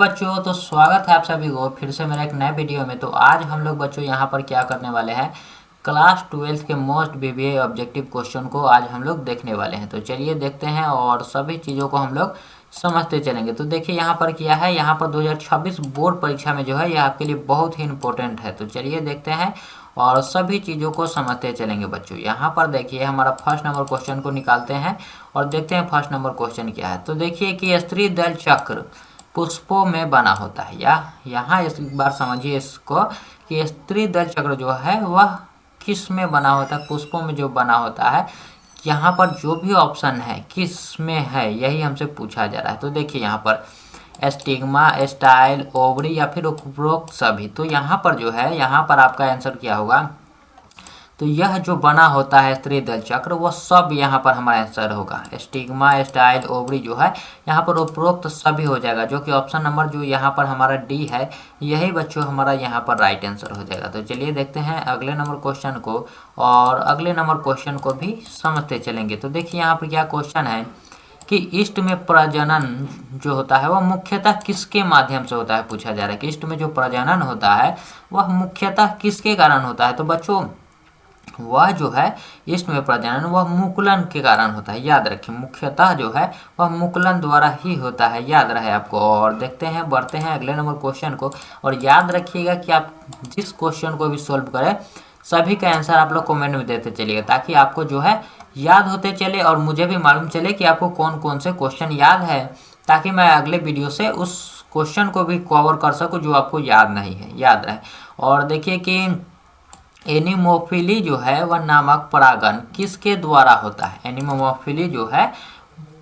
बच्चों तो स्वागत है आप सभी को फिर से मेरा एक नए वीडियो में। तो आज हम लोग बच्चों यहाँ पर क्या करने वाले हैं, क्लास 12 के मोस्ट बीबीए ऑब्जेक्टिव क्वेश्चन को आज हम लोग देखने वाले हैं। तो चलिए देखते हैं और सभी चीज़ों को हम लोग समझते चलेंगे। तो देखिए यहाँ पर क्या है, यहाँ पर 2026 बोर्ड परीक्षा में जो है यह आपके लिए बहुत ही इंपॉर्टेंट है। तो चलिए देखते हैं और सभी चीज़ों को समझते चलेंगे बच्चों। यहाँ पर देखिए हमारा फर्स्ट नंबर क्वेश्चन को निकालते हैं और देखते हैं फर्स्ट नंबर क्वेश्चन क्या है। तो देखिए कि स्त्री दल चक्र पुष्पों में बना होता है, या यहाँ इस बार समझिए इसको कि स्त्री दल चक्र जो है वह किस में बना होता है, पुष्पों में जो बना होता है। यहाँ पर जो भी ऑप्शन है किस में है यही हमसे पूछा जा रहा है। तो देखिए यहाँ पर स्टिग्मा, स्टाइल, ओवरी या फिर उपरोक्त सभी। तो यहाँ पर जो है, यहाँ पर आपका आंसर क्या होगा, तो यह जो बना होता है स्त्री दल चक्र वह सब यहाँ पर हमारा आंसर होगा। स्टिग्मा, स्टाइल, ओवरी जो है यहाँ पर उपरोक्त सभी हो जाएगा, जो कि ऑप्शन नंबर जो यहाँ पर हमारा डी है यही बच्चों हमारा यहाँ पर राइट आंसर हो जाएगा। तो चलिए देखते हैं अगले नंबर क्वेश्चन को और अगले नंबर क्वेश्चन को भी समझते चलेंगे। तो देखिए यहाँ पर क्या क्वेश्चन है कि ईस्ट में प्रजनन जो होता है वह मुख्यतः किसके माध्यम से होता है, पूछा जा रहा है कि ईस्ट में जो प्रजनन होता है वह मुख्यतः किसके कारण होता है। तो बच्चों वह जो है ईस्ट में प्रजनन वह मुकुलन के कारण होता है, याद रखिए मुख्यतः जो है वह मुकुलन द्वारा ही होता है, याद रहे आपको। और देखते हैं, बढ़ते हैं अगले नंबर क्वेश्चन को। और याद रखिएगा कि आप जिस क्वेश्चन को भी सॉल्व करें सभी का आंसर आप लोग कमेंट में देते चलिएगा, ताकि आपको जो है याद होते चले और मुझे भी मालूम चले कि आपको कौन कौन से क्वेश्चन याद है, ताकि मैं अगले वीडियो से उस क्वेश्चन को भी कवर कर सकूँ जो आपको याद नहीं है, याद रहे। और देखिए कि एनिमोफिली जो है वह नामक परागण किसके द्वारा होता है। एनिमोफिली जो है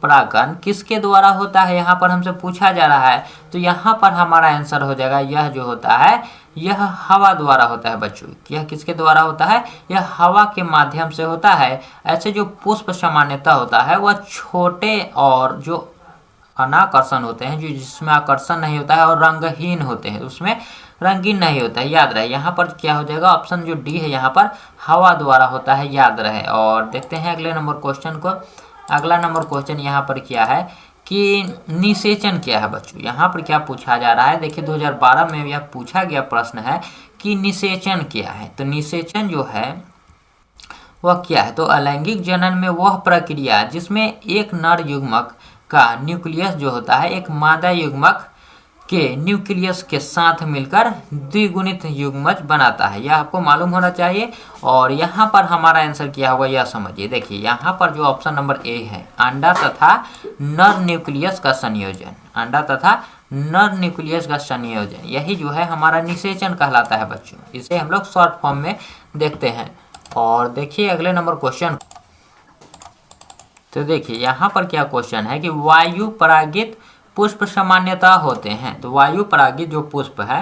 परागण किसके द्वारा होता है, यहाँ पर हमसे पूछा जा रहा है। तो यहाँ पर हमारा आंसर हो जाएगा, यह जो होता है यह हवा द्वारा होता है बच्चों। यह किसके द्वारा होता है, यह हवा के माध्यम से होता है। ऐसे जो पुष्प सामान्यतः होता है वह छोटे और जो अनाकर्षण होते हैं, जो जिसमें आकर्षण नहीं होता है, और रंगहीन होते हैं, उसमें रंगीन नहीं होता है, याद रहे। यहाँ पर क्या हो जाएगा, ऑप्शन जो डी है यहाँ पर हवा द्वारा होता है, याद रहे। और देखते हैं अगले नंबर क्वेश्चन को। अगला नंबर क्वेश्चन यहाँ पर क्या है कि निषेचन क्या है बच्चों। यहाँ पर क्या पूछा जा रहा है, देखिए 2012 में यह पूछा गया प्रश्न है कि निषेचन क्या है। तो निषेचन जो है वह क्या है, तो अलैंगिक जनन में वह प्रक्रिया जिसमें एक नर युग्मक का न्यूक्लियस जो होता है एक मादा युग्मक के न्यूक्लियस के साथ मिलकर द्विगुणित युग्मज बनाता है, यह आपको मालूम होना चाहिए। और यहाँ पर हमारा आंसर क्या होगा यह समझिए। देखिए यहाँ पर जो ऑप्शन नंबर ए है, अंडा तथा नर न्यूक्लियस का संयोजन, अंडा तथा नर न्यूक्लियस का संयोजन, यही जो है हमारा निषेचन कहलाता है बच्चों। इसे हम लोग शॉर्ट फॉर्म में देखते हैं। और देखिए अगले नंबर क्वेश्चन। तो देखिए यहाँ पर क्या क्वेश्चन है कि वायु परागित पुष्प सामान्यतः होते हैं। तो वायु परागित जो पुष्प है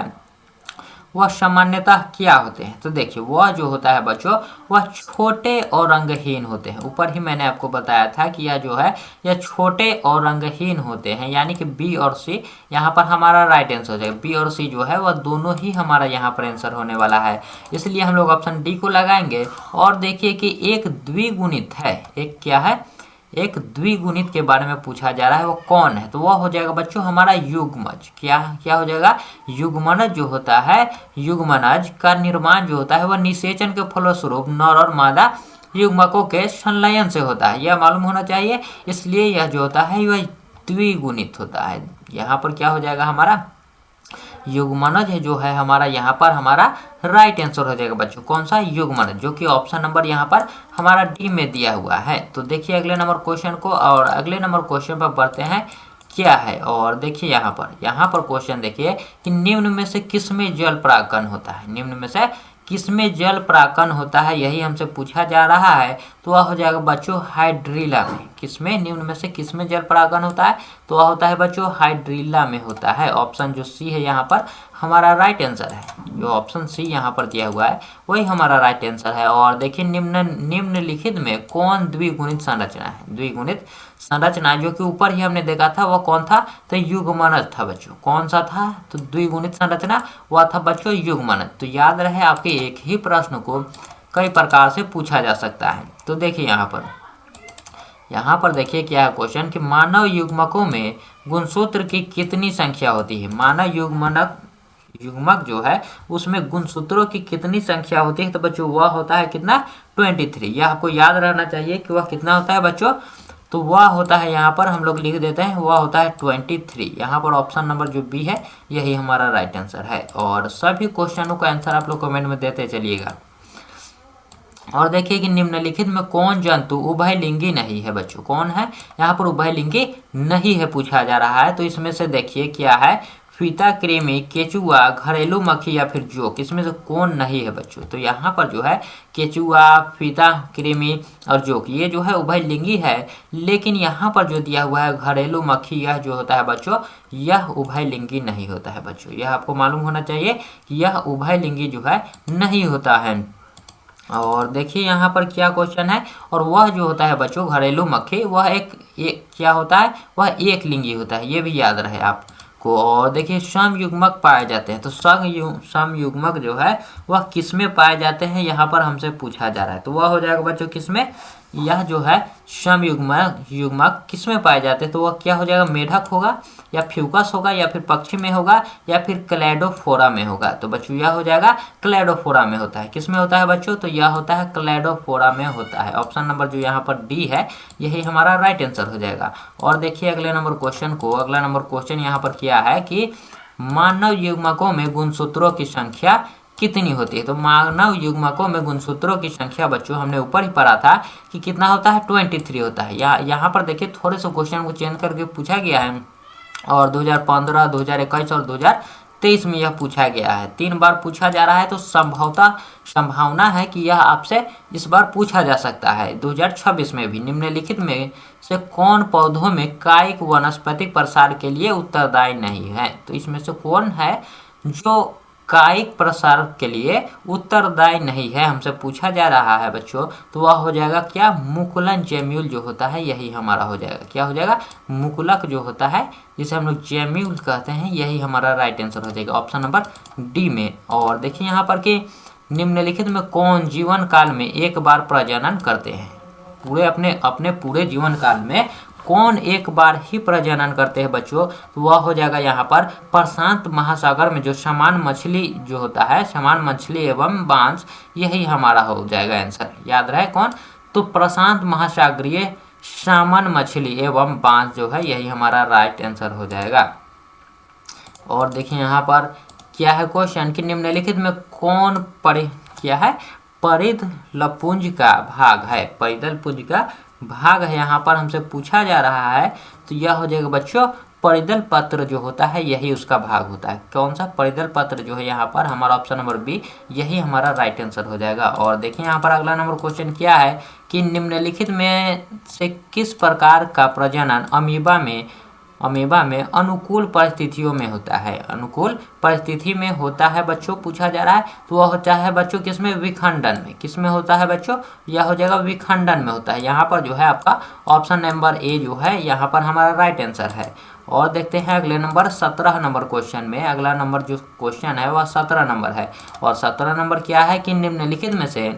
वह सामान्यतः क्या होते हैं। तो देखिए वह जो होता है बच्चों वह छोटे और रंगहीन होते हैं। ऊपर ही मैंने आपको बताया था कि यह जो है यह छोटे और रंगहीन होते हैं, यानी कि बी और सी यहाँ पर हमारा राइट आंसर हो जाएगा। बी और सी जो है वह दोनों ही हमारा यहाँ पर आंसर होने वाला है, इसलिए हम लोग ऑप्शन डी को लगाएंगे। और देखिए कि एक द्विगुणित है, एक क्या है, एक द्विगुणित के बारे में पूछा जा रहा है, वो कौन है। तो वह हो जाएगा बच्चों हमारा युग्मज। क्या क्या हो जाएगा, युग्मनज जो होता है, युग्मनज का निर्माण जो होता है वह निषेचन के फलस्वरूप नर और मादा युग्मकों के संलयन से होता है, यह मालूम होना चाहिए। इसलिए यह जो होता है वह द्विगुणित होता है। यहाँ पर क्या हो जाएगा, हमारा युग्मनज है जो है हमारा यहाँ पर हमारा राइट आंसर हो जाएगा बच्चों। कौन सा, युग्मनज, जो कि ऑप्शन नंबर यहाँ पर हमारा डी में दिया हुआ है। तो देखिए अगले नंबर क्वेश्चन को, और अगले नंबर क्वेश्चन पर बढ़ते हैं क्या है। और देखिए यहाँ पर क्वेश्चन देखिए कि निम्न में से किस में जल परागण होता है। निम्न में से किसमें जल परागण होता है यही हमसे पूछा जा रहा है। तो वह हो जाएगा बच्चों हाइड्रिला में। किसमें, निम्न में से किसमें जल परागण होता है, तो वह होता है बच्चों हाइड्रिला में होता है। ऑप्शन जो सी है यहाँ पर हमारा राइट आंसर है, जो ऑप्शन सी यहाँ पर दिया हुआ है वही हमारा राइट आंसर है। और देखिए निम्नलिखित में कौन द्विगुणित संरचना है। द्विगुणित संरचना जो कि ऊपर ही हमने देखा था वह कौन था, तो युग्मनज था बच्चों। कौन सा था, तो द्विगुणित संरचना वह था बच्चों युग्मनज। तो याद रहे आपके एक ही प्रश्न को कई प्रकार से पूछा जा सकता है। तो देखिए यहाँ पर यहाँ पर देखिए क्या है क्वेश्चन कि मानव युग्मकों में गुणसूत्र की कितनी संख्या होती है। मानव युग्मक जो है उसमें गुणसूत्रों की कितनी संख्या होती है, तो बच्चों वह होता है कितना 23। यह आपको याद रहना चाहिए कि वह कितना होता है बच्चों, तो वह होता है यहाँ पर हम लोग लिख देते हैं वह होता है 23। यहाँ पर ऑप्शन नंबर जो बी है यही हमारा राइट आंसर है। और सभी क्वेश्चनों का आंसर आप लोग कमेंट में देते चलिएगा। और देखिए कि निम्नलिखित में कौन जंतु उभयलिंगी नहीं है बच्चों, कौन है यहाँ पर उभयलिंगी नहीं है पूछा जा रहा है। तो इसमें से देखिए क्या है, फीता, कृमि, केचुआ, घरेलू मक्खी या फिर जोक, इसमें से कौन नहीं है बच्चों। तो यहाँ पर जो है केचुआ, फीता, कृमि और जोक ये जो है उभयलिंगी है, लेकिन यहाँ पर जो दिया हुआ है घरेलू मक्खी यह जो होता है बच्चों यह उभयलिंगी नहीं होता है बच्चों। यह आपको मालूम होना चाहिए कि यह उभयलिंगी जो है नहीं होता है। और देखिए यहाँ पर क्या क्वेश्चन है, और वह जो होता है बच्चों घरेलू मक्खी वह एक क्या होता है, वह एक लिंगी होता है, ये भी याद रहे आपको। और देखिए समयुग्मक पाए जाते हैं, तो समयुग्मक जो है वह किसमें पाए जाते हैं यहाँ पर हमसे पूछा जा रहा है। तो वह हो जाएगा बच्चों किसमें, यह जो है समयुग्मक किसमें पाए जाते हैं, तो वह क्या हो जाएगा, मेढक होगा या फ्यूकस होगा या फिर पक्षी में होगा या फिर क्लैडोफोरा में होगा। तो बच्चों यह हो जाएगा क्लैडोफोरा में होता है। किसमें होता है बच्चों, तो यह होता है क्लैडोफोरा में होता है। ऑप्शन नंबर जो यहाँ पर डी है यही हमारा राइट आंसर हो जाएगा। और देखिए अगले नंबर क्वेश्चन को, अगला नंबर क्वेश्चन यहाँ पर क्या है कि मानव युग्मकों में गुणसूत्रों की संख्या कितनी होती है। तो मानव युग्मकों में गुणसूत्रों की संख्या बच्चों हमने ऊपर ही पढ़ा था कि कितना होता है 23 होता है। यहाँ पर देखिए थोड़े से क्वेश्चन को चेंज करके पूछा गया है, और 2015, 2021 और 2023 में यह पूछा गया है। 3 बार पूछा जा रहा है, तो संभावना है कि यह आपसे इस बार पूछा जा सकता है 2026 में भी। निम्नलिखित में से कौन पौधों में कायिक वनस्पतिक प्रसार के लिए उत्तरदायी नहीं है। तो इसमें से कौन है जो कायिक प्रसार के लिए उत्तरदायी नहीं है, हमसे पूछा जा रहा है बच्चों। तो वह हो जाएगा क्या, मुकुलन जेम्यूल जो होता है यही हमारा हो जाएगा। क्या हो जाएगा, मुकुलक जो होता है जिसे हम लोग जेम्यूल कहते हैं, यही हमारा राइट आंसर हो जाएगा ऑप्शन नंबर डी में। और देखिए यहाँ पर कि निम्नलिखित में कौन जीवन काल में एक बार प्रजनन करते हैं। पूरे अपने पूरे जीवन काल में कौन एक बार ही प्रजनन करते हैं बच्चों, तो वह हो जाएगा यहाँ पर प्रशांत महासागर में जो समान मछली जो होता है, समान मछली एवं बांस, यही हमारा हो जाएगा आंसर। याद रहे कौन, तो प्रशांत महासागरीय सामान मछली एवं बांस जो है यही हमारा राइट आंसर हो जाएगा। और देखिए यहाँ पर क्या है क्वेश्चन कि निम्नलिखित में कौन परिधलपुंज का भाग है। परिधलपुंज का भाग है यहाँ पर हमसे पूछा जा रहा है, तो यह हो जाएगा बच्चों परिधल पत्र जो होता है यही उसका भाग होता है। कौन सा, परिधल पत्र जो है यहाँ पर हमारा ऑप्शन नंबर बी यही हमारा राइट आंसर हो जाएगा। और देखिए यहाँ पर अगला नंबर क्वेश्चन क्या है कि निम्नलिखित में से किस प्रकार का प्रजनन अमीबा में अनुकूल परिस्थितियों में होता है। अनुकूल परिस्थिति में होता है बच्चों पूछा जा रहा है, तो वह होता है बच्चों किसमें, विखंडन में। किसमें होता है बच्चों, यह हो जाएगा विखंडन में होता है। यहाँ पर जो है आपका ऑप्शन नंबर ए जो है यहाँ पर हमारा राइट आंसर है। और देखते हैं अगले नंबर 17 नंबर क्वेश्चन में। अगला नंबर जो क्वेश्चन है वह 17 नंबर है, और 17 नंबर क्या है कि निम्नलिखित में से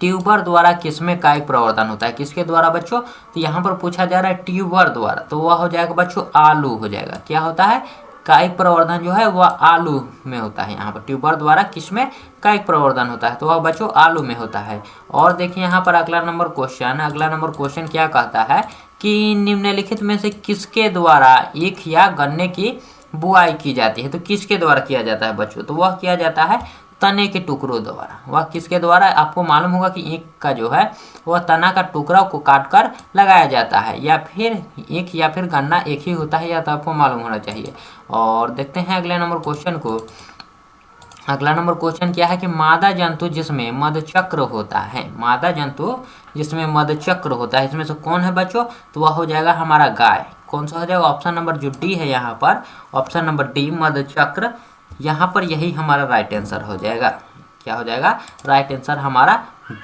ट्यूबर द्वारा किसमें कायिक प्रवर्धन होता है। किसके द्वारा बच्चों, तो यहाँ पर पूछा जा रहा है ट्यूबर द्वारा, तो वह हो जाएगा बच्चों आलू हो जाएगा। क्या होता है, कायिक प्रवर्धन जो है वह आलू में होता है। यहाँ पर ट्यूबर द्वारा किसमें कायिक प्रवर्धन होता है, तो वह बच्चों आलू में होता है। और देखिए यहाँ पर अगला नंबर क्वेश्चन क्या कहता है कि निम्नलिखित में से किसके द्वारा ईख या गन्ने की बुआई की जाती है। तो किसके द्वारा किया जाता है बच्चों, तो वह किया जाता है तने के टुकड़ों द्वारा। वह किसके द्वारा, आपको मालूम होगा कि ईख का जो है वह तना का टुकड़ा को काटकर लगाया जाता है, या फिर ईख या फिर गन्ना एक ही होता है, या तो आपको मालूम होना चाहिए। और देखते हैं अगले नंबर क्वेश्चन को। अगला नंबर क्वेश्चन क्या है कि मादा जंतु जिसमें मधुचक्र होता है, मादा जंतु जिसमें मधुचक्र होता है, इसमें से कौन है बच्चों, तो वह हो जाएगा हमारा गाय। कौन सा हो जाएगा, ऑप्शन नंबर जो डी है यहाँ पर, ऑप्शन नंबर डी मधुचक्र, यहाँ पर यही हमारा राइट आंसर हो जाएगा। क्या हो जाएगा, राइट आंसर हमारा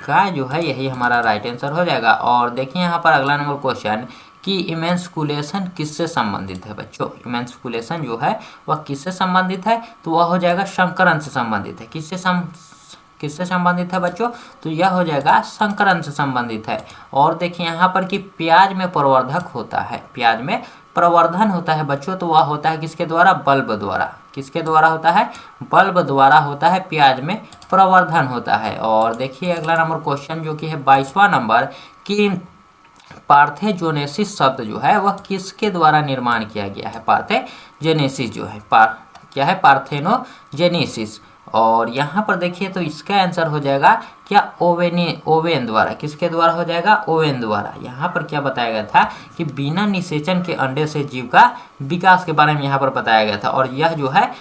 गाय जो है यही हमारा राइट आंसर हो जाएगा। और देखिए यहाँ पर अगला नंबर क्वेश्चन कि इमेंस्कुलेशन किससे संबंधित है बच्चों। इमेंस्कुलेशन जो है वह किससे संबंधित है, तो वह हो जाएगा संकरण से संबंधित है। किससे किससे संबंधित है बच्चों? तो यह हो जाएगा संकरण से संबंधित है। और देखिए यहाँ पर कि प्याज में प्रवर्धक होता है, प्याज में प्रवर्धन होता है बच्चों, तो वह होता है किसके द्वारा? बल्ब द्वारा। किसके द्वारा होता है? बल्ब द्वारा होता है, प्याज में प्रवर्धन होता है। और देखिए अगला नंबर क्वेश्चन जो कि है 22वां नंबर कि पार्थेजोनेसिस शब्द जो है वह किसके द्वारा निर्माण किया गया है? पार्थेजेनेसिस जो है क्या है? पार्थेनोजेनेसिस। और यहाँ पर देखिए तो इसका आंसर हो जाएगा क्या? ओवेन द्वारा। किसके द्वारा हो जाएगा? ओवेन द्वारा। यहाँ पर क्या बताया गया था कि बिना निषेचन के अंडे से जीव का विकास के बारे में यहाँ पर बताया गया था। और यह जो है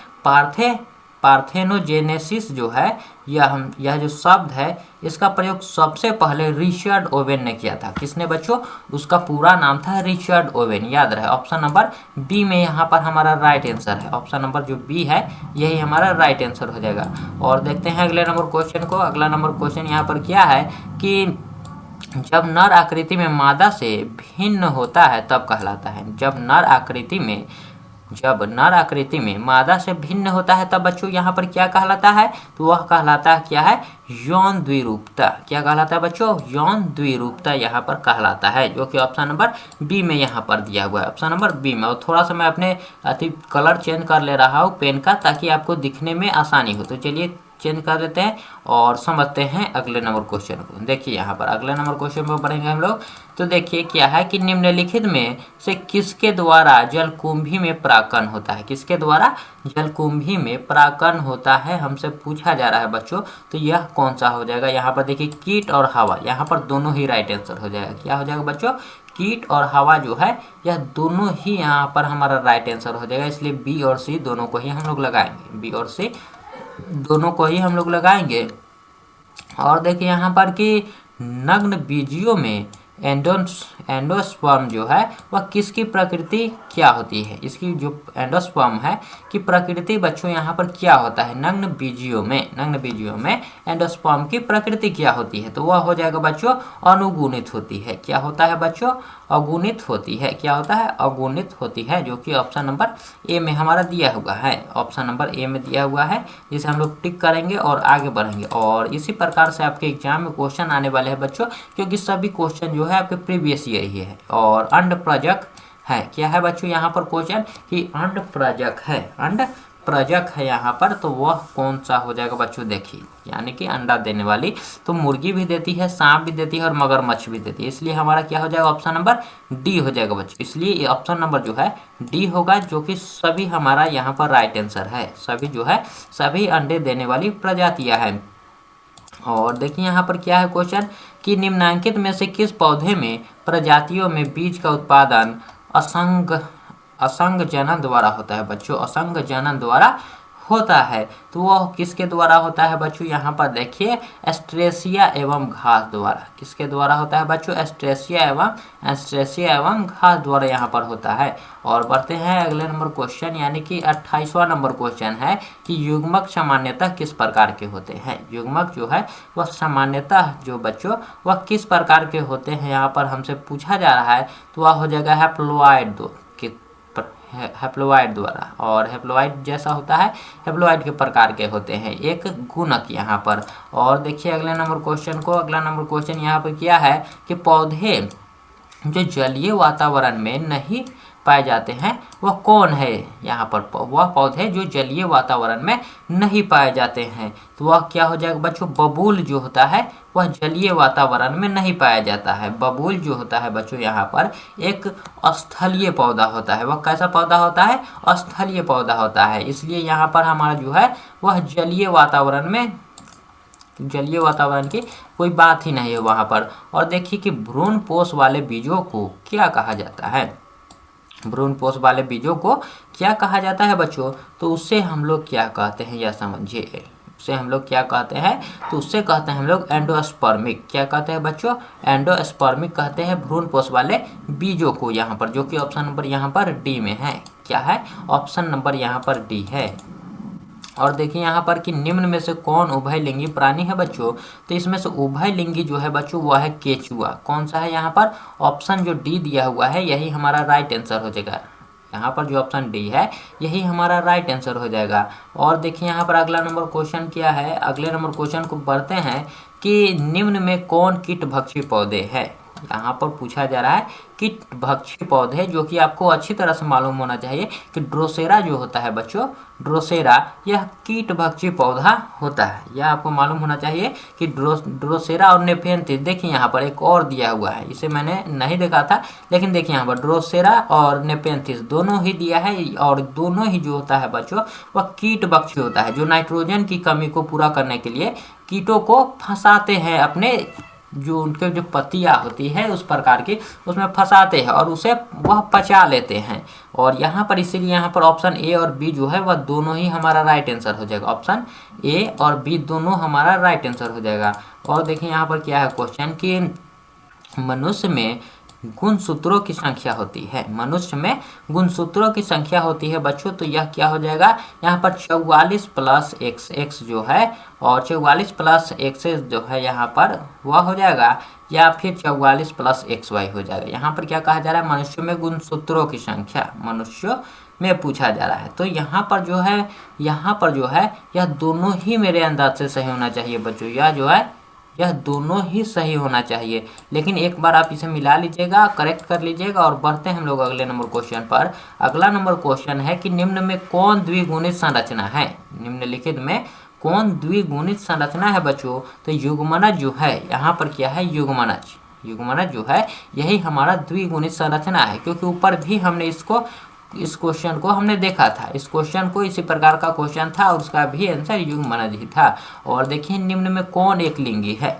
पार्थेनोजेनेसिस जो है यह जो शब्द है इसका प्रयोग सबसे पहले रिचर्ड ओवेन ने किया था। किसने बच्चों? उसका पूरा नाम था रिचर्ड ओवेन, याद रहे। ऑप्शन नंबर बी में यहाँ पर हमारा राइट आंसर है। ऑप्शन नंबर जो बी है यही हमारा राइट आंसर हो जाएगा। और देखते हैं अगले नंबर क्वेश्चन को। अगला नंबर क्वेश्चन यहाँ पर क्या है कि जब नर आकृति में मादा से भिन्न होता है तब कहलाता है। जब नर आकृति में मादा से भिन्न होता है तब बच्चों यहाँ पर क्या कहलाता है? तो वह कहलाता है क्या है? यौन द्विरूपता। क्या कहलाता है बच्चों? यौन द्विरूपता यहाँ पर कहलाता है, जो कि ऑप्शन नंबर बी में यहाँ पर दिया हुआ है। ऑप्शन नंबर बी में। और थोड़ा सा मैं अपने कलर चेंज कर ले रहा हूँ पेन का, ताकि आपको दिखने में आसानी हो। तो चलिए चेंज कर लेते हैं और समझते हैं अगले नंबर क्वेश्चन को। देखिए यहाँ पर अगले नंबर क्वेश्चन पर पढ़ेंगे हम लोग। तो देखिए क्या है कि निम्नलिखित में से किसके द्वारा जलकुंभी में परागकण होता है? किसके द्वारा जलकुंभी में परागकण होता है हमसे पूछा जा रहा है बच्चों। तो यह कौन सा हो जाएगा? यहाँ पर देखिए कीट और हवा, यहाँ पर दोनों ही राइट आंसर हो जाएगा। क्या हो जाएगा बच्चों? कीट और हवा जो है यह दोनों ही यहाँ पर हमारा राइट आंसर हो जाएगा। इसलिए बी और सी दोनों को ही हम लोग लगाएंगे, बी और सी दोनों को ही हम लोग लगाएंगे। और देखिए यहाँ पर कि नग्न बीजियों में एंडोस्पर्म जो है वह किसकी प्रकृति क्या होती है? इसकी जो एंडोस्पर्म है कि प्रकृति बच्चों यहाँ पर क्या होता है? नग्न बीजियों में एंडोस्पर्म की प्रकृति क्या होती है? तो वह हो जाएगा बच्चों अनुगुणित होती है। क्या होता है बच्चों? अगुणित होती है। क्या होता है? अगुणित होती है, जो कि ऑप्शन नंबर ए में हमारा दिया हुआ है। ऑप्शन नंबर ए में दिया हुआ है, जिसे हम लोग टिक करेंगे और आगे बढ़ेंगे। और इसी प्रकार से आपके एग्जाम में क्वेश्चन आने वाले हैं बच्चों, क्योंकि सभी क्वेश्चन जो है आपके प्रीवियस ईयर ही है। और अंडप्रजक है, क्या है बच्चों यहाँ पर क्वेश्चन कि अंडप्रजक है यहाँ पर। तो वह कौन सा हो जाएगा बच्चों? देखिए यानी कि अंडा देने वाली, तो मुर्गी भी देती है, सांप भी देती है और मगरमच्छ भी देती है। इसलिए हमारा क्या हो जाएगा? ऑप्शन नंबर डी हो जाएगा बच्चों। इसलिए ऑप्शन नंबर जो है डी होगा, जो कि सभी हमारा यहाँ पर राइट आंसर है। सभी जो है सभी अंडे देने वाली प्रजातियां हैं। और देखिए यहाँ पर क्या है क्वेश्चन कि निम्नांकित में से किस पौधे में प्रजातियों में बीज का उत्पादन असंग जनन द्वारा होता है बच्चों? असंग जनन द्वारा होता है। तो वह किसके द्वारा होता है बच्चों? यहाँ पर देखिए एस्ट्रेसिया एवं घास द्वारा। किसके द्वारा होता है बच्चों? एस्ट्रेसिया एवं घास द्वारा यहाँ पर होता है। और बढ़ते हैं अगले नंबर क्वेश्चन, यानी कि 28वां नंबर क्वेश्चन है कि युग्मक सामान्यतः किस प्रकार के होते हैं? युग्मक जो है वह सामान्यतः जो बच्चों वह किस प्रकार के होते हैं यहाँ पर हमसे पूछा जा रहा है। तो वह हो जाएगा हैप्लोइड द्वारा। और हैप्लोइड जैसा होता है, हैप्लोइड के प्रकार के होते हैं, एक गुणक यहाँ पर। और देखिए अगले नंबर क्वेश्चन को। अगला नंबर क्वेश्चन यहाँ पर क्या है कि पौधे जो जलीय वातावरण में नहीं पाए जाते हैं वह कौन है? यहाँ पर वह पौधे जो जलीय वातावरण में नहीं पाए जाते हैं। तो वह क्या हो जाएगा बच्चों? बबूल जो होता है वह जलीय वातावरण में नहीं पाया जाता है। बबूल जो होता है बच्चों यहाँ पर एक स्थलीय पौधा होता है। वह कैसा पौधा होता है? स्थलीय पौधा होता है। इसलिए यहाँ पर हमारा जो है वह जलीय वातावरण की कोई बात ही नहीं है वहाँ पर। और देखिए कि भ्रूणपोष वाले बीजों को क्या कहा जाता है? भ्रूणपोष वाले बीजों को क्या कहा जाता है बच्चों? तो उससे हम लोग क्या कहते हैं, यह समझिए। उससे हम लोग क्या कहते हैं? तो उससे कहते हैं हम लोग एंडोस्पर्मिक। क्या कहते हैं बच्चों? एंडोस्पर्मिक कहते हैं भ्रूणपोष वाले बीजों को यहाँ पर, जो कि ऑप्शन नंबर यहाँ पर डी में है। क्या है? ऑप्शन नंबर यहाँ पर डी है। और देखिए यहाँ पर कि निम्न में से कौन उभयलिंगी प्राणी है बच्चों? तो इसमें से उभयलिंगी जो है बच्चों वह है केचुआ। कौन सा है यहाँ पर? ऑप्शन जो डी दिया हुआ है यही हमारा राइट आंसर हो जाएगा। यहाँ पर जो ऑप्शन डी है यही हमारा राइट आंसर हो जाएगा। और देखिए यहाँ पर अगला नंबर क्वेश्चन क्या है, अगले नंबर क्वेश्चन को पढ़ते हैं कि निम्न में कौन कीटभक्षी पौधे हैं। यहाँ पर पूछा जा रहा है कीटभक्षी पौधे, जो कि आपको अच्छी तरह से मालूम होना चाहिए कि ड्रोसेरा जो होता है बच्चों, ड्रोसेरा यह कीटभक्षी पौधा होता है। यह आपको मालूम होना चाहिए कि ड्रोसेरा और नेपेंथिस। देखिए यहाँ पर एक और दिया हुआ है, इसे मैंने नहीं देखा था, लेकिन देखिए यहाँ पर ड्रोसेरा और नेपेंथिस दोनों ही दिया है, और दोनों ही जो होता है बच्चों वह कीटभक्षी होता है, जो नाइट्रोजन की कमी को पूरा करने के लिए कीटों को फंसाते हैं अपने जो उनके जो पत्तियां होती है उस प्रकार की, उसमें फंसाते हैं और उसे वह पचा लेते हैं। और यहाँ पर इसीलिए यहाँ पर ऑप्शन ए और बी जो है वह दोनों ही हमारा राइट आंसर हो जाएगा। ऑप्शन ए और बी दोनों हमारा राइट आंसर हो जाएगा। और देखिए यहाँ पर क्या है क्वेश्चन कि मनुष्य में गुणसूत्रों की संख्या होती है, मनुष्य में गुणसूत्रों की संख्या होती है बच्चों, तो यह क्या हो जाएगा, यहाँ पर 44 प्लस एक्स जो है, और 44 प्लस एक्स जो है यहाँ पर वह हो जाएगा, या फिर 44 प्लस XY हो जाएगा। यहाँ पर क्या कहा जा रहा है, मनुष्य में गुणसूत्रों की संख्या मनुष्य में पूछा जा रहा है। तो यहाँ पर जो है यह दोनों ही मेरे अंदाज से सही होना चाहिए बच्चों, यह जो है यह दोनों ही सही होना चाहिए। लेकिन एक बार आप इसे मिला लीजिएगा, करेक्ट कर लीजिएगा। और बढ़ते हैं हम लोग अगले नंबर क्वेश्चन पर। अगला नंबर क्वेश्चन है कि निम्न में कौन द्विगुणित संरचना है, निम्नलिखित में कौन द्विगुणित संरचना है बच्चों। तो युग्मनज जो है, यहाँ पर क्या है, युग्मनज जो है यही हमारा द्विगुणित संरचना है, क्योंकि ऊपर भी हमने इस क्वेश्चन को हमने देखा था, इस क्वेश्चन को इसी प्रकार का क्वेश्चन था और उसका भी आंसर युग्मनज ही था। और देखिए निम्न में कौन एक लिंगी है,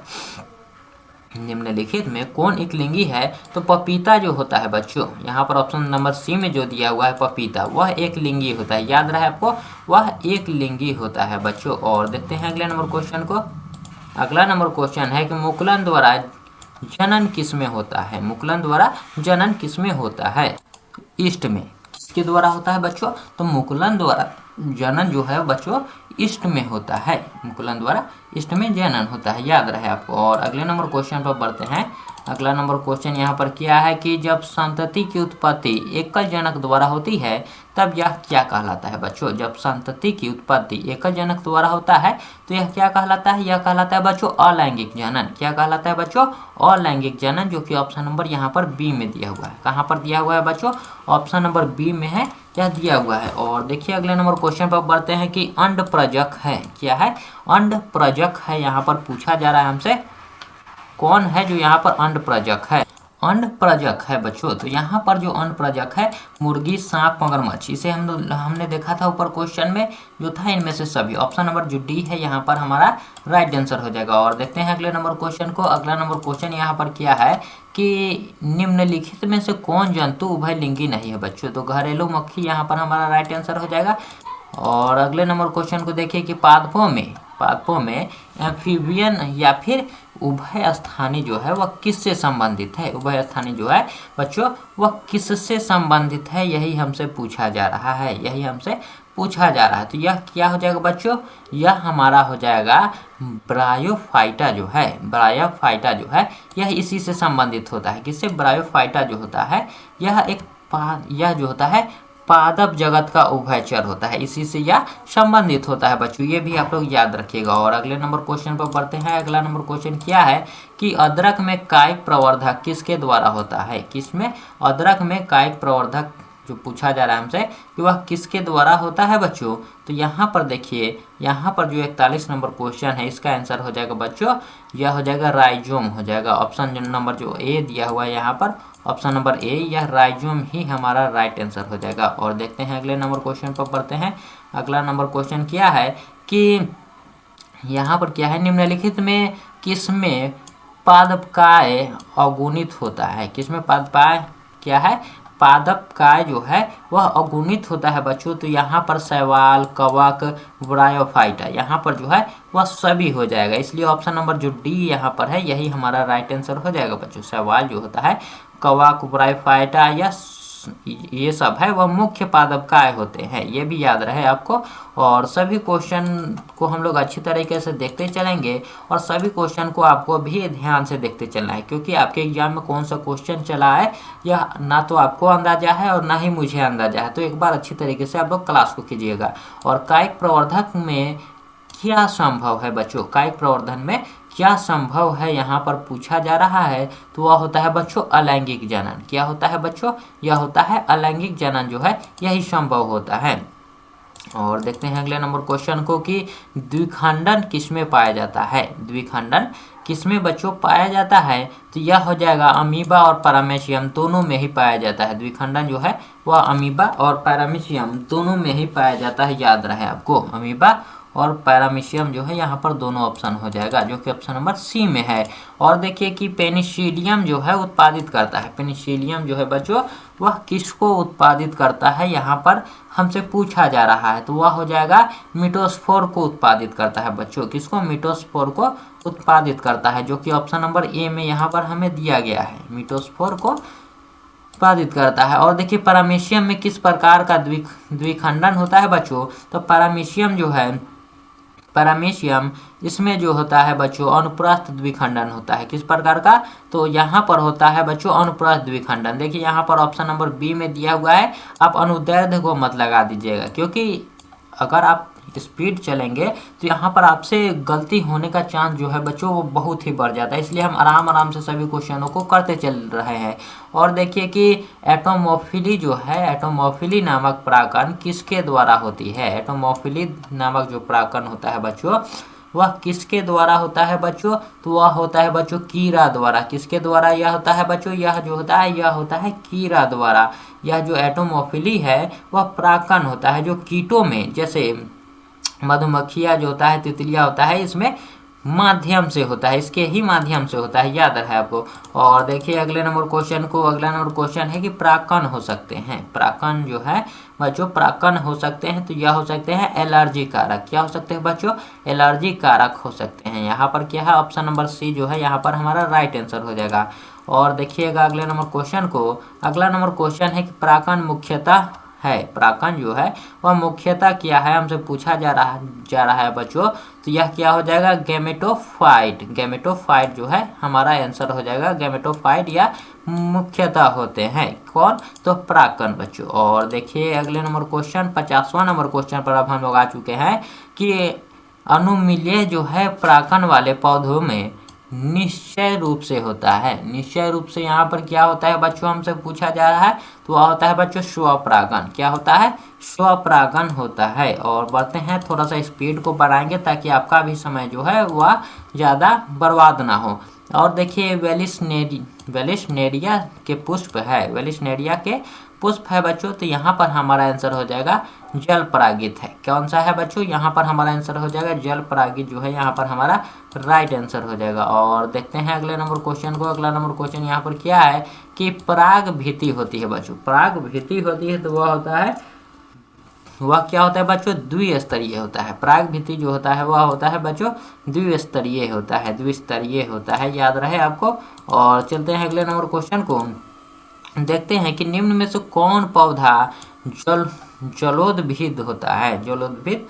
निम्नलिखित में कौन एक लिंगी है। तो पपीता जो होता है बच्चों, यहाँ पर ऑप्शन नंबर सी में जो दिया हुआ है पपीता, वह एक लिंगी होता है, याद रहे आपको, वह एक लिंगी होता है बच्चों। और देखते हैं अगले नंबर क्वेश्चन को। अगला नंबर क्वेश्चन है कि मुकुलन द्वारा जनन किसमें होता है, मुकुलन द्वारा जनन किसमें होता है, ईस्ट में किसके द्वारा होता है बच्चों। तो मुकुलन द्वारा जनन जो है बच्चों ईस्ट में होता है, मुकुलन द्वारा ईस्ट में जनन होता है, याद रहे आपको। और अगले नंबर क्वेश्चन पर बढ़ते हैं। अगला नंबर क्वेश्चन यहाँ पर क्या है कि जब संतति की उत्पत्ति एकल जनक द्वारा होती है तब यह क्या कहलाता है बच्चों। जब संतति की उत्पत्ति एकल जनक द्वारा होता है तो यह क्या कहलाता है, यह कहलाता है बच्चों अलैंगिक जनन। क्या कहलाता है बच्चों, अलैंगिक जनन, जो कि ऑप्शन नंबर यहाँ पर बी में दिया हुआ है। कहाँ पर दिया हुआ है बच्चों, ऑप्शन नंबर बी में है, यह दिया हुआ है। और देखिए अगले नंबर क्वेश्चन पर बढ़ते हैं कि अंड प्रजक है, क्या है, अंड प्रजक है। यहाँ पर पूछा जा रहा है हमसे कौन है जो यहाँ पर अंड प्रजक है, अंड प्रजक है बच्चों। तो यहाँ पर जो अंड प्रजक है मुर्गी, सांप, मगरमच्छ, इसे हमने देखा था ऊपर क्वेश्चन में जो था, इनमें से सभी। ऑप्शन नंबर जो डी है यहाँ पर हमारा राइट आंसर हो जाएगा। और देखते हैं अगले नंबर क्वेश्चन को। अगला नंबर क्वेश्चन यहाँ पर क्या है कि निम्नलिखित में से कौन जंतु उभयलिंगी नहीं है बच्चों। तो घरेलू मक्खी यहाँ पर हमारा राइट आंसर हो जाएगा। और अगले नंबर क्वेश्चन को देखिए कि पादपों में एम्फीबियन या फिर उभय स्थानी जो है वह किससे संबंधित है, उभय स्थानी जो है बच्चों वह किससे संबंधित है, यही हमसे पूछा जा रहा है, यही हमसे पूछा जा रहा है। तो यह क्या हो जाएगा बच्चों, यह हमारा हो जाएगा ब्रायोफाइटा जो है, ब्रायोफाइटा जो है यह इसी से संबंधित होता है। किससे, ब्रायोफाइटा जो होता है यह जो होता है पादप जगत का उभयचर होता है, इसी से यह संबंधित होता है बच्चों, ये भी आप लोग याद रखिएगा। और अगले नंबर क्वेश्चन पर बढ़ते हैं। अगला नंबर क्वेश्चन क्या है कि अदरक में कायिक प्रवर्धक किसके द्वारा होता है, किसमें, अदरक में कायिक प्रवर्धक जो पूछा जा रहा है हमसे कि वह किसके द्वारा होता है बच्चों। तो यहाँ पर देखिए, यहाँ पर जो 41 नंबर क्वेश्चन है इसका आंसर हो जाएगा बच्चों, यह हो जाएगा राइजोम हो जाएगा। ऑप्शन नंबर जो ए दिया हुआ है यहाँ पर, ऑप्शन नंबर ए, यह राइजोम ही हमारा राइट आंसर हो जाएगा। और देखते हैं अगले नंबर क्वेश्चन पर बढ़ते हैं। अगला नंबर क्वेश्चन क्या है कि यहाँ पर क्या है, निम्नलिखित में किसमें पादपकाय अगुणित होता है, किसमें पादपकाय क्या है, पादपकाय जो है वह अगुणित होता है बच्चों। तो यहाँ पर शैवाल, कवक, ब्रायोफाइटा, यहाँ पर जो है वह सभी हो जाएगा, इसलिए ऑप्शन नंबर जो डी यहाँ पर है यही हमारा राइट आंसर हो जाएगा बच्चों। शैवाल जो होता है, कवक, ब्रायोफाइटा या ये सब है वह मुख्य पादप काय होते हैं, ये भी याद रहे आपको। और सभी क्वेश्चन को हम लोग अच्छी तरीके से देखते चलेंगे और सभी क्वेश्चन को आपको भी ध्यान से देखते चलना है, क्योंकि आपके एग्जाम में कौन सा क्वेश्चन चला है यह ना तो आपको अंदाजा है और ना ही मुझे अंदाजा है। तो एक बार अच्छी तरीके से आप लोग क्लास को कीजिएगा। और कायिक प्रवर्धक में क्या संभव है बच्चों, कायिक प्रवर्धन में क्या संभव है यहाँ पर पूछा जा रहा है, तो वह होता है बच्चों अलैंगिक जनन। क्या होता है बच्चों, यह होता है अलैंगिक जनन जो है यही संभव होता है। और देखते हैं अगले नंबर क्वेश्चन को कि द्विखंडन किसमें पाया जाता है। द्विखंडन किसमें बच्चों पाया जाता है, तो यह हो जाएगा अमीबा और पैरामीशियम दोनों में ही पाया जाता है। द्विखंडन जो है वह अमीबा और पैरामीशियम दोनों में ही पाया जाता है, याद रहे आपको। अमीबा और पैरामीशियम जो है यहाँ पर दोनों ऑप्शन हो जाएगा, जो कि ऑप्शन नंबर सी में है। और देखिए कि पेनिसिलियम जो है उत्पादित करता है, पेनिसिलियम जो है बच्चों वह किसको उत्पादित करता है, यहाँ पर हमसे पूछा जा रहा है। तो वह हो जाएगा मिटोस्पोर को उत्पादित करता है बच्चों। किसको, मिटोस्पोर को उत्पादित करता है, जो कि ऑप्शन नंबर ए में यहाँ पर हमें दिया गया है, मिटोस्पोर को उत्पादित करता है। और देखिए पैरामीशियम में किस प्रकार का द्विखंडन होता है बच्चों, तो पैरामीशियम जो है, पैरामीशियम इसमें जो होता है बच्चों अनुप्रस्थ द्विखंडन होता है। किस प्रकार का, तो यहाँ पर होता है बच्चों अनुप्रस्थ द्विखंडन। देखिए यहाँ पर ऑप्शन नंबर बी में दिया हुआ है, आप अनुदैर्ध्य को मत लगा दीजिएगा, क्योंकि अगर आप स्पीड चलेंगे तो यहाँ पर आपसे गलती होने का चांस जो है बच्चों वो बहुत ही बढ़ जाता है, इसलिए हम आराम आराम से सभी क्वेश्चनों को करते चल रहे हैं। और देखिए कि एटोमोफिली जो है, एटोमोफिली नामक परागण किसके द्वारा होती है। एटोमोफिली नामक जो परागण होता है बच्चों वह किसके द्वारा होता है बच्चों, तो वह होता है बच्चों कीड़ा द्वारा। किसके द्वारा यह होता है बच्चों, यह जो होता है यह होता है कीड़ा द्वारा। यह जो एटोमोफिली है वह परागण होता है जो कीटों में, जैसे मधुमक्खियाँ जो होता है, तितलियाँ होता है, इसमें माध्यम से होता है, इसके ही माध्यम से होता है, याद रहे आपको। और देखिए अगले नंबर क्वेश्चन को, अगला नंबर क्वेश्चन है कि परागकण हो सकते हैं। परागकण जो है बच्चों परागकण हो सकते हैं, तो यह हो सकते हैं एलर्जी कारक। क्या हो सकते हैं बच्चों, एलर्जी कारक हो सकते हैं। यहाँ पर क्या है, ऑप्शन नंबर सी जो है यहाँ पर हमारा राइट आंसर हो जाएगा। और देखिएगा अगले नंबर क्वेश्चन को, अगला नंबर क्वेश्चन है कि परागकण मुख्यतः है, परागकण जो है वह मुख्यतः क्या है हमसे पूछा जा रहा है बच्चों, तो यह क्या हो जाएगा गैमेटोफाइट। गैमेटोफाइट जो है हमारा आंसर हो जाएगा गैमेटोफाइट, या मुख्यतः होते हैं कौन, तो परागकण बच्चों। और देखिए अगले नंबर क्वेश्चन 50वां नंबर क्वेश्चन पर अब हम लोग आ चुके हैं कि अनुमीलिय जो है परागकण वाले पौधों में निश्चय रूप से होता है। निश्चय रूप से यहाँ पर क्या होता है बच्चों हमसे पूछा जा रहा है, तो वह होता है बच्चों स्वपरागण। क्या होता है, स्वपरागण होता है। और बढ़ते हैं, थोड़ा सा स्पीड को बढ़ाएंगे ताकि आपका भी समय जो है वह ज़्यादा बर्बाद ना हो। और देखिए वेलिसनेरिया के पुष्प है, वेलिसनेरिया के पुष्प है बच्चों, तो यहाँ पर हमारा आंसर हो जाएगा जल परागित है। कौन सा है बच्चों, यहाँ पर हमारा आंसर हो जाएगा जल परागित जो है यहाँ पर हमारा राइट आंसर हो जाएगा। और देखते हैं अगले नंबर क्वेश्चन को, अगला नंबर क्वेश्चन यहाँ पर क्या है कि पराग भीति होती है बच्चों। पराग भीति होती है तो वह होता है, वह क्या होता है बच्चों, द्विस्तरीय होता है। पराग भीति जो होता है वह होता है बच्चों द्विस्तरीय होता है, द्विस्तरीय होता है, याद रहे आपको। और चलते हैं अगले नंबर क्वेश्चन को, देखते हैं कि निम्न में से कौन पौधा जलोद्भिद होता है। जलोद्भिद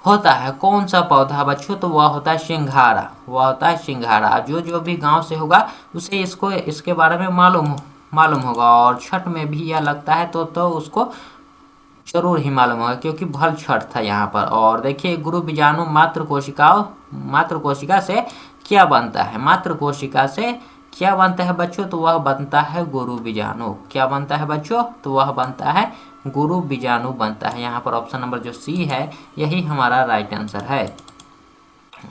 होता है कौन सा पौधा बच्चों, तो वह होता है सिंघाड़ा, वह होता है सिंघाड़ा। जो भी गांव से होगा उसे इसके बारे में मालूम होगा। और छठ में भी यह लगता है तो उसको जरूर ही मालूम होगा, क्योंकि भल छठ था यहाँ पर। और देखिए गुरु बीजाणु मात्र कोशिका से क्या बनता है, मात्र कोशिका से क्या बनता है बच्चों, तो वह बनता है गुरु बीजाणु। क्या बनता है बच्चों, तो वह बनता है गुरु बीजाणु बनता है। यहाँ पर ऑप्शन नंबर जो सी है यही हमारा राइट आंसर है।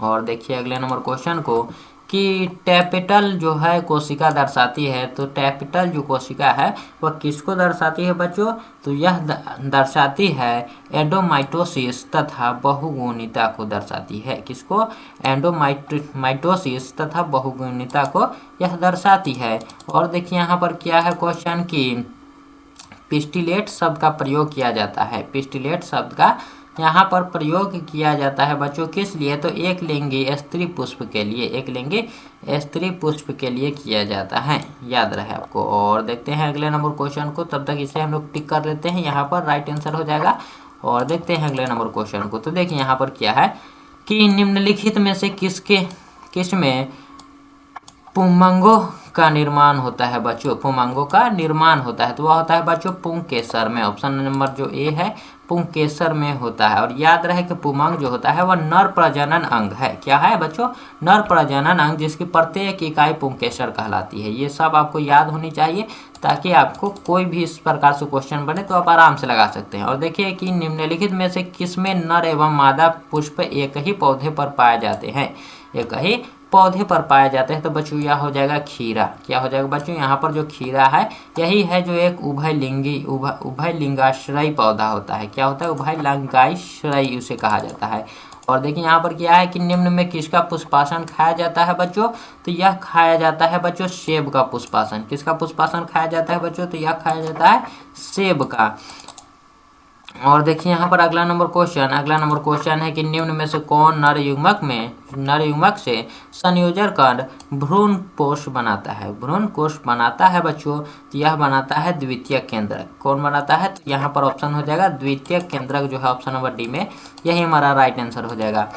और देखिए अगले नंबर क्वेश्चन को कि टैपेटल जो है कोशिका दर्शाती है, तो टैपेटल जो कोशिका है वह किसको दर्शाती है बच्चों, तो यह दर्शाती है एंडोमाइटोसिस तथा बहुगुणिता को दर्शाती है। किसको, एंडोमाइटोसिस तथा बहुगुणिता को यह दर्शाती है। और देखिए यहाँ पर क्या है क्वेश्चन कि पिस्टिलेट शब्द का प्रयोग किया जाता है। पिस्टिलेट शब्द का यहाँ पर प्रयोग किया जाता है बच्चों किस लिए, तो एक लिंगी स्त्री पुष्प के लिए, एक लिंगी स्त्री पुष्प के लिए किया जाता है, याद रहे आपको। और देखते हैं अगले नंबर क्वेश्चन को, तब तक इसे हम लोग टिक कर लेते हैं, यहाँ पर राइट आंसर हो जाएगा। और देखते हैं अगले नंबर क्वेश्चन को। तो देखिए यहाँ पर क्या है कि निम्नलिखित में से किसमें पुंगंगों का निर्माण होता है बच्चों, पुंगंगों का निर्माण होता है, तो वह होता है बच्चों पुंकेसर में। ऑप्शन नंबर जो ए है पुंकेसर में होता है। और याद रहे कि पुंगंग जो होता है वह नर प्रजनन अंग है। क्या है बच्चों, नर प्रजनन अंग, जिसकी प्रत्येक इकाई पुंकेसर कहलाती है। ये सब आपको याद होनी चाहिए ताकि आपको कोई भी इस प्रकार से क्वेश्चन बने तो आप आराम से लगा सकते हैं। और देखिए कि निम्नलिखित में से किसमें नर एवं मादा पुष्प एक ही पौधे पर पाए जाते हैं, एक ही पौधे पर पाए जाते हैं, तो बच्चों यह हो जाएगा खीरा। क्या हो जाएगा बच्चों, यहाँ पर जो खीरा है यही है जो एक उभयलिंगाश्रयी पौधा होता है। क्या होता है, उभयलिंगाश्रयी उसे कहा जाता है। और देखिए यहाँ पर क्या है कि निम्न में किसका पुष्पासन खाया जाता है बच्चों, तो यह खाया जाता है बच्चों सेब का पुष्पासन। किसका पुष्पासन खाया जाता है बच्चों, तो यह खाया जाता है सेब का। और देखिए यहाँ पर अगला नंबर क्वेश्चन है कि निम्न में से कौन नर युग्मक से संयोजन कर भ्रूण कोष बनाता है, भ्रूण कोष बनाता है बच्चों, तो यह बनाता है द्वितीयक केंद्रक। कौन बनाता है, तो यहाँ पर ऑप्शन हो जाएगा द्वितीयक केंद्रक, जो है ऑप्शन नंबर डी में, यही हमारा राइट आंसर हो जाएगा।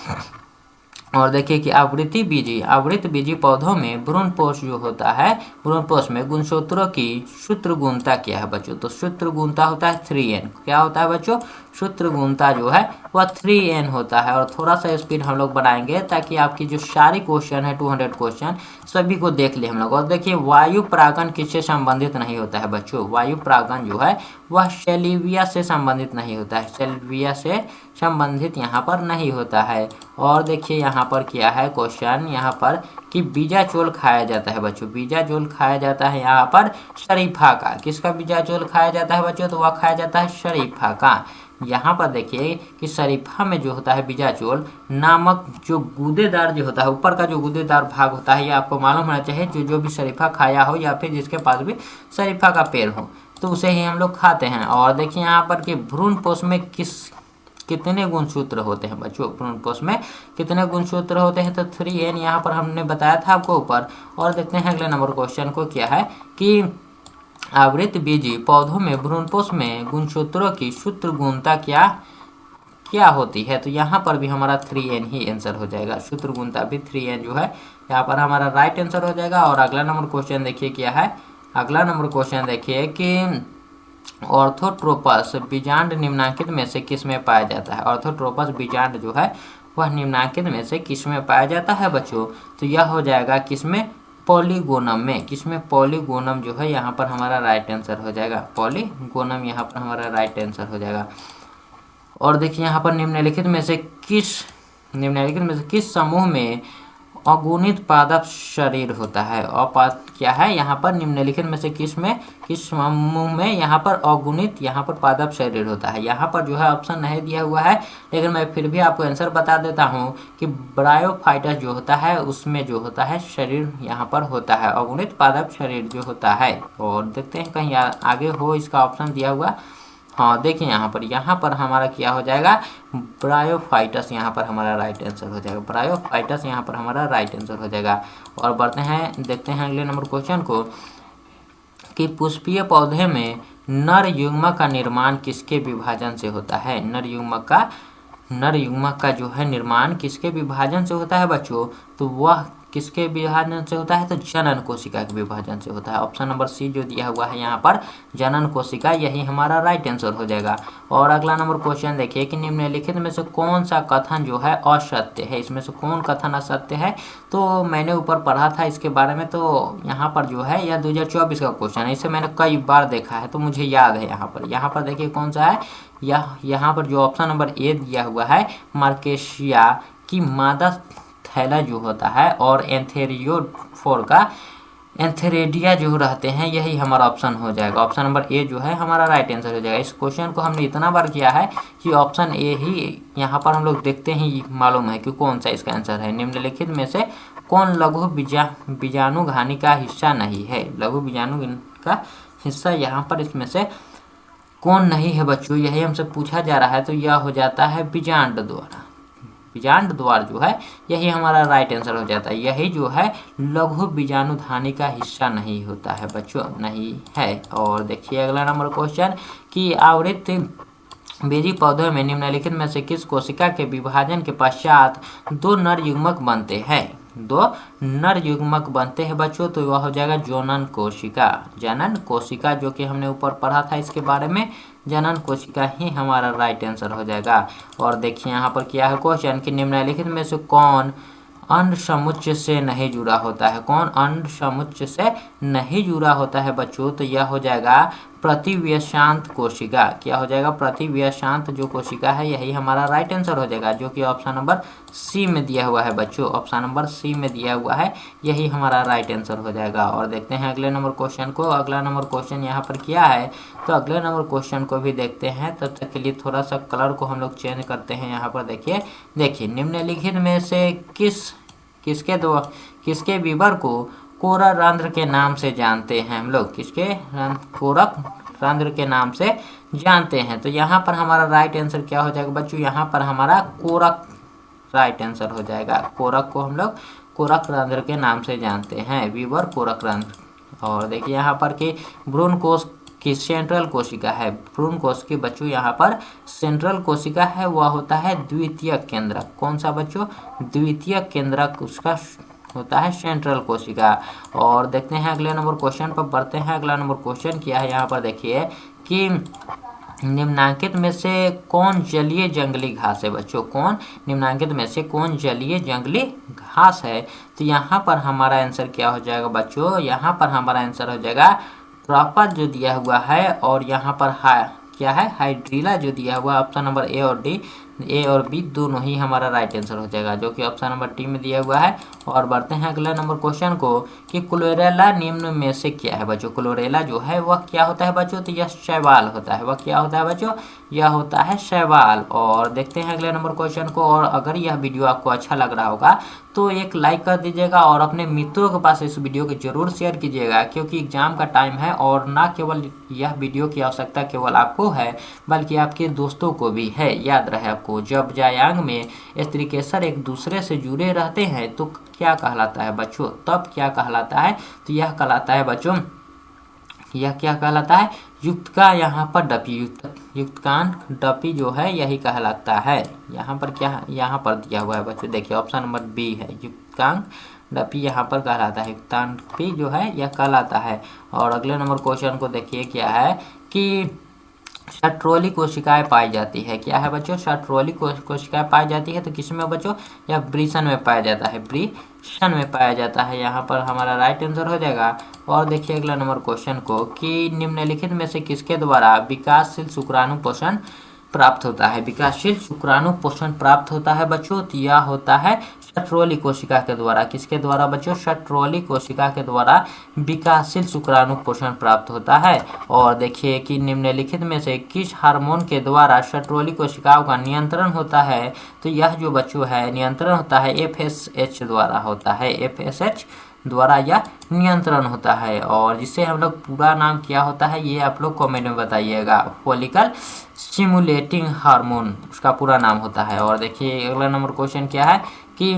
और देखिए कि आवृत बीजी पौधों में भ्रूणपोष जो होता है, भ्रूणपोष में गुणसूत्रों की सूत्रगुणता क्या है बच्चों, तो सूत्रगुणता होता है 3n। क्या होता है बच्चों, सूत्रगुणता जो है वह 3n होता है। और थोड़ा सा स्पीड हम लोग बढ़ाएंगे ताकि आपकी जो सारी क्वेश्चन है 200 क्वेश्चन सभी को देख ले हम लोग। और देखिए वायु परागण किससे संबंधित नहीं होता है बच्चों, वायु परागण जो है वह सेल्विया से संबंधित नहीं होता है, सेल्विया से संबंधित यहाँ पर नहीं होता है। और देखिए यहाँ पर क्या है क्वेश्चन, यहाँ पर कि बीजाचोल खाया जाता है बच्चों, बीजाचोल खाया जाता है यहाँ पर शरीफा का। किसका बीजाचोल खाया जाता है बच्चों, तो वह खाया जाता है शरीफा का। यहाँ पर देखिए कि शरीफा में जो होता है बीजाचोल नामक जो गूदेदार जो होता है, ऊपर का जो गूदेदार भाग होता है, ये आपको मालूम होना चाहिए। जो भी शरीफा खाया हो या फिर जिसके पास भी शरीफा का पेड़ हो तो उसे ही हम लोग खाते हैं। और देखिए यहाँ पर कि भ्रूणपोष में कितने गुणसूत्र होते हैं बच्चों, भ्रूणपोष में कितने गुणसूत्र होते हैं, तो 3n यहाँ पर हमने बताया था आपको ऊपर। और देखते हैं अगले नंबर क्वेश्चन को, क्या है कि आवृत बीजी पौधों में भ्रूणपोष में गुणसूत्रों की सूत्रगुणता क्या होती है, तो यहाँ पर भी हमारा 3n ही आंसर हो जाएगा। सूत्रगुणता भी 3n जो है यहाँ पर हमारा राइट आंसर हो जाएगा। और अगला नंबर क्वेश्चन देखिए क्या है, अगला नंबर क्वेश्चन देखिए कि ऑर्थोट्रोपस बीजांड निम्नांकित में से किस में पाया जाता है। ऑर्थोट्रोपस बीजांड जो है वह निम्नांकित में से किस में पाया जाता है बच्चों, तो यह हो जाएगा किसमें, पॉलीगोनम में। किसमें, पॉलीगोनम जो है यहाँ पर हमारा राइट आंसर हो जाएगा, पॉलीगोनम यहाँ पर हमारा राइट आंसर हो जाएगा। और देखिए यहाँ पर निम्नलिखित में से किस समूह में अगुणित पादप शरीर होता है। क्या है यहाँ पर निम्नलिखित में से किस समूह में यहाँ पर अगुणित यहाँ पर पादप शरीर होता है। यहाँ पर जो है ऑप्शन नहीं दिया हुआ है, लेकिन मैं फिर भी आपको आंसर बता देता हूँ कि ब्रायोफाइटस जो होता है उसमें जो होता है शरीर यहाँ पर होता है अगुणित पादप शरीर जो होता है। और देखते हैं कहीं आगे हो इसका ऑप्शन दिया हुआ, हाँ देखिए यहाँ पर हमारा क्या हो जाएगा, ब्रायोफाइटस यहाँ पर हमारा राइट आंसर हो जाएगा, ब्रायोफाइटस यहाँ पर हमारा राइट आंसर हो जाएगा। और बढ़ते हैं देखते हैं अगले नंबर क्वेश्चन को कि पुष्पीय पौधे में नर युग्मक का निर्माण किसके विभाजन से होता है। नर युग्मक का जो है निर्माण किसके विभाजन से होता है बच्चों, तो वह किसके विभाजन से होता है, तो जनन कोशिका के विभाजन से होता है। ऑप्शन नंबर सी जो दिया हुआ है यहाँ पर जनन कोशिका, यही हमारा राइट आंसर हो जाएगा। और अगला नंबर क्वेश्चन देखिए कि निम्नलिखित में से कौन सा कथन जो है असत्य है, इसमें से कौन कथन असत्य है, तो मैंने ऊपर पढ़ा था इसके बारे में, तो यहाँ पर जो है यह 2024 का क्वेश्चन है, इसे मैंने कई बार देखा है तो मुझे याद है। यहाँ पर देखिए कौन सा है, यहाँ पर जो ऑप्शन नंबर ए दिया हुआ है, मार्केशिया की मादा थैला जो होता है और एंथेरियोफोर का एंथेरेडिया जो रहते हैं, यही हमारा ऑप्शन हो जाएगा। ऑप्शन नंबर ए जो है हमारा राइट आंसर हो जाएगा। इस क्वेश्चन को हमने इतना बार किया है कि ऑप्शन ए ही यहाँ पर हम लोग देखते ही मालूम है कि कौन सा इसका आंसर है। निम्नलिखित में से कौन लघु बीजाणुघानी का हिस्सा नहीं है, लघु बीजाणु का हिस्सा यहाँ पर इसमें से कौन नहीं है बच्चों, यही हमसे पूछा जा रहा है, तो यह हो जाता है बीजांड द्वार। बीजांड द्वार जो है यही हमारा राइट आंसर हो जाता है। यही जो है लघु बीजाणुधानी का हिस्सा नहीं होता है बच्चों, नहीं है। और देखिए अगला नंबर क्वेश्चन कि आवृत्त बीजी पौधों में निम्नलिखित में से किस कोशिका के विभाजन के पश्चात दो नर युग्मक बनते हैं? दो नर युग्मक बनते हैं बच्चों, तो वह हो जाएगा जोनन कोशिका। जनन कोशिका जो कि हमने ऊपर पढ़ा था इसके बारे में, जनन कोशिका ही हमारा राइट आंसर हो जाएगा। और देखिए यहाँ पर क्या है क्वेश्चन कि निम्नलिखित में से कौन अंड समुच्चय से नहीं जुड़ा होता है? कौन अंड समुच्चय से नहीं जुड़ा होता है बच्चों? तो यह हो जाएगा प्रतिव्यशांत कोशिका। क्या हो जाएगा? प्रतिव्यशांत जो कोशिका है यही हमारा राइट आंसर हो जाएगा, जो कि ऑप्शन नंबर सी में दिया हुआ है बच्चों। ऑप्शन नंबर सी में दिया हुआ है, यही हमारा राइट आंसर हो जाएगा। और देखते हैं अगले नंबर क्वेश्चन को। अगला नंबर क्वेश्चन यहाँ पर क्या है, तो अगले नंबर क्वेश्चन को भी देखते हैं। तब तक के लिए थोड़ा सा कलर को हम लोग चेंज करते हैं। यहाँ पर देखिए निम्नलिखित में से किसके विवर को कोरा रंध्र के नाम से जानते हैं हम लोग? किसके कोरक रंध्र के नाम से जानते हैं? तो यहाँ पर हमारा राइट आंसर क्या हो जाएगा बच्चों? यहाँ पर हमारा कोरक राइट आंसर हो जाएगा। कोरक को हम लोग कोरक रंध्र के नाम से जानते हैं, विवर कोरक रंध्र। और देखिए यहाँ पर कि भ्रूण कोश की सेंट्रल कोशिका है, भ्रूण कोश की बच्चों यहाँ पर सेंट्रल कोशिका है, वह होता है द्वितीयक केंद्रक। कौन सा बच्चों? द्वितीयक केंद्रक उसका होता है सेंट्रल कोशिका। और देखते हैं अगले नंबर क्वेश्चन पर बढ़ते हैं। अगला नंबर क्वेश्चन क्या है यहाँ पर देखिए कि निम्नांकित में से कौन जलीय जंगली घास है बच्चों? कौन निम्नांकित में से कौन जलीय जंगली घास है? तो यहाँ पर हमारा आंसर क्या हो जाएगा बच्चों? यहाँ पर हमारा आंसर हो जाएगा ट्रापा जो दिया हुआ है, और यहाँ पर क्या है हाइड्रीला जो दिया हुआ। ऑप्शन नंबर ए और बी दोनों ही हमारा राइट आंसर हो जाएगा, जो कि ऑप्शन नंबर डी में दिया हुआ है। और बढ़ते हैं अगला नंबर क्वेश्चन को कि क्लोरेला निम्न में से क्या है बच्चों? क्लोरेला जो है वह क्या होता है बच्चों? तो यह शैवाल होता है। वह क्या होता है बच्चों? यह होता है शैवाल। और देखते हैं अगले नंबर क्वेश्चन को। और अगर यह वीडियो आपको अच्छा लग रहा होगा तो एक लाइक कर दीजिएगा और अपने मित्रों के पास इस वीडियो को जरूर शेयर कीजिएगा, क्योंकि एग्जाम का टाइम है और ना केवल यह वीडियो की आवश्यकता केवल आपको है बल्कि आपके दोस्तों को भी है। याद रहे आपको, जब व्यायांग में स्त्रीकेसर एक दूसरे से जुड़े रहते हैं तो क्या कहलाता है बच्चों? तब क्या कहलाता है? तो यह कहलाता है बच्चों, यह क्या कहलाता है? युक्तका। यहाँ पर डपी युक्तकांड डपी जो है यही कहलाता है। यहाँ पर क्या यहाँ पर दिया हुआ है बच्चों? देखिए ऑप्शन नंबर बी है, युक्तांक डपी यहाँ पर कहलाता है। युक्तांक पी जो है यह कहलाता है। और अगले नंबर क्वेश्चन को देखिए क्या है कि शट्रोली कोशिकाएं पाई जाती है। क्या है बच्चों? शट्रोली कोशिकाएं पाई जाती है। तो किसमें बच्चों? यह ब्रीसन में पाया जाता है, ब्रीसन में पाया जाता है। यहाँ पर हमारा राइट आंसर हो जाएगा। और देखिए अगला नंबर क्वेश्चन को कि निम्नलिखित में से किसके द्वारा विकासशील शुक्राणु पोषण प्राप्त होता है? विकासशील शुक्राणु पोषण प्राप्त होता है बच्चों, तो यह होता है शट्रोली कोशिका के द्वारा। किसके द्वारा बच्चों? शट्रोली कोशिका के द्वारा विकासशील शुक्राणु पोषण प्राप्त होता है। और देखिए कि निम्नलिखित में से किस हार्मोन के द्वारा शट्रोली कोशिकाओं का नियंत्रण होता है? तो यह जो बच्चों है नियंत्रण होता है FSH द्वारा होता है, FSH द्वारा यह नियंत्रण होता है। और जिससे हम लोग पूरा नाम क्या होता है ये आप लोग कमेंट में बताइएगा। फॉलिकल स्टिमुलेटिंग हार्मोन उसका पूरा नाम होता है। और देखिए अगला नंबर क्वेश्चन क्या है कि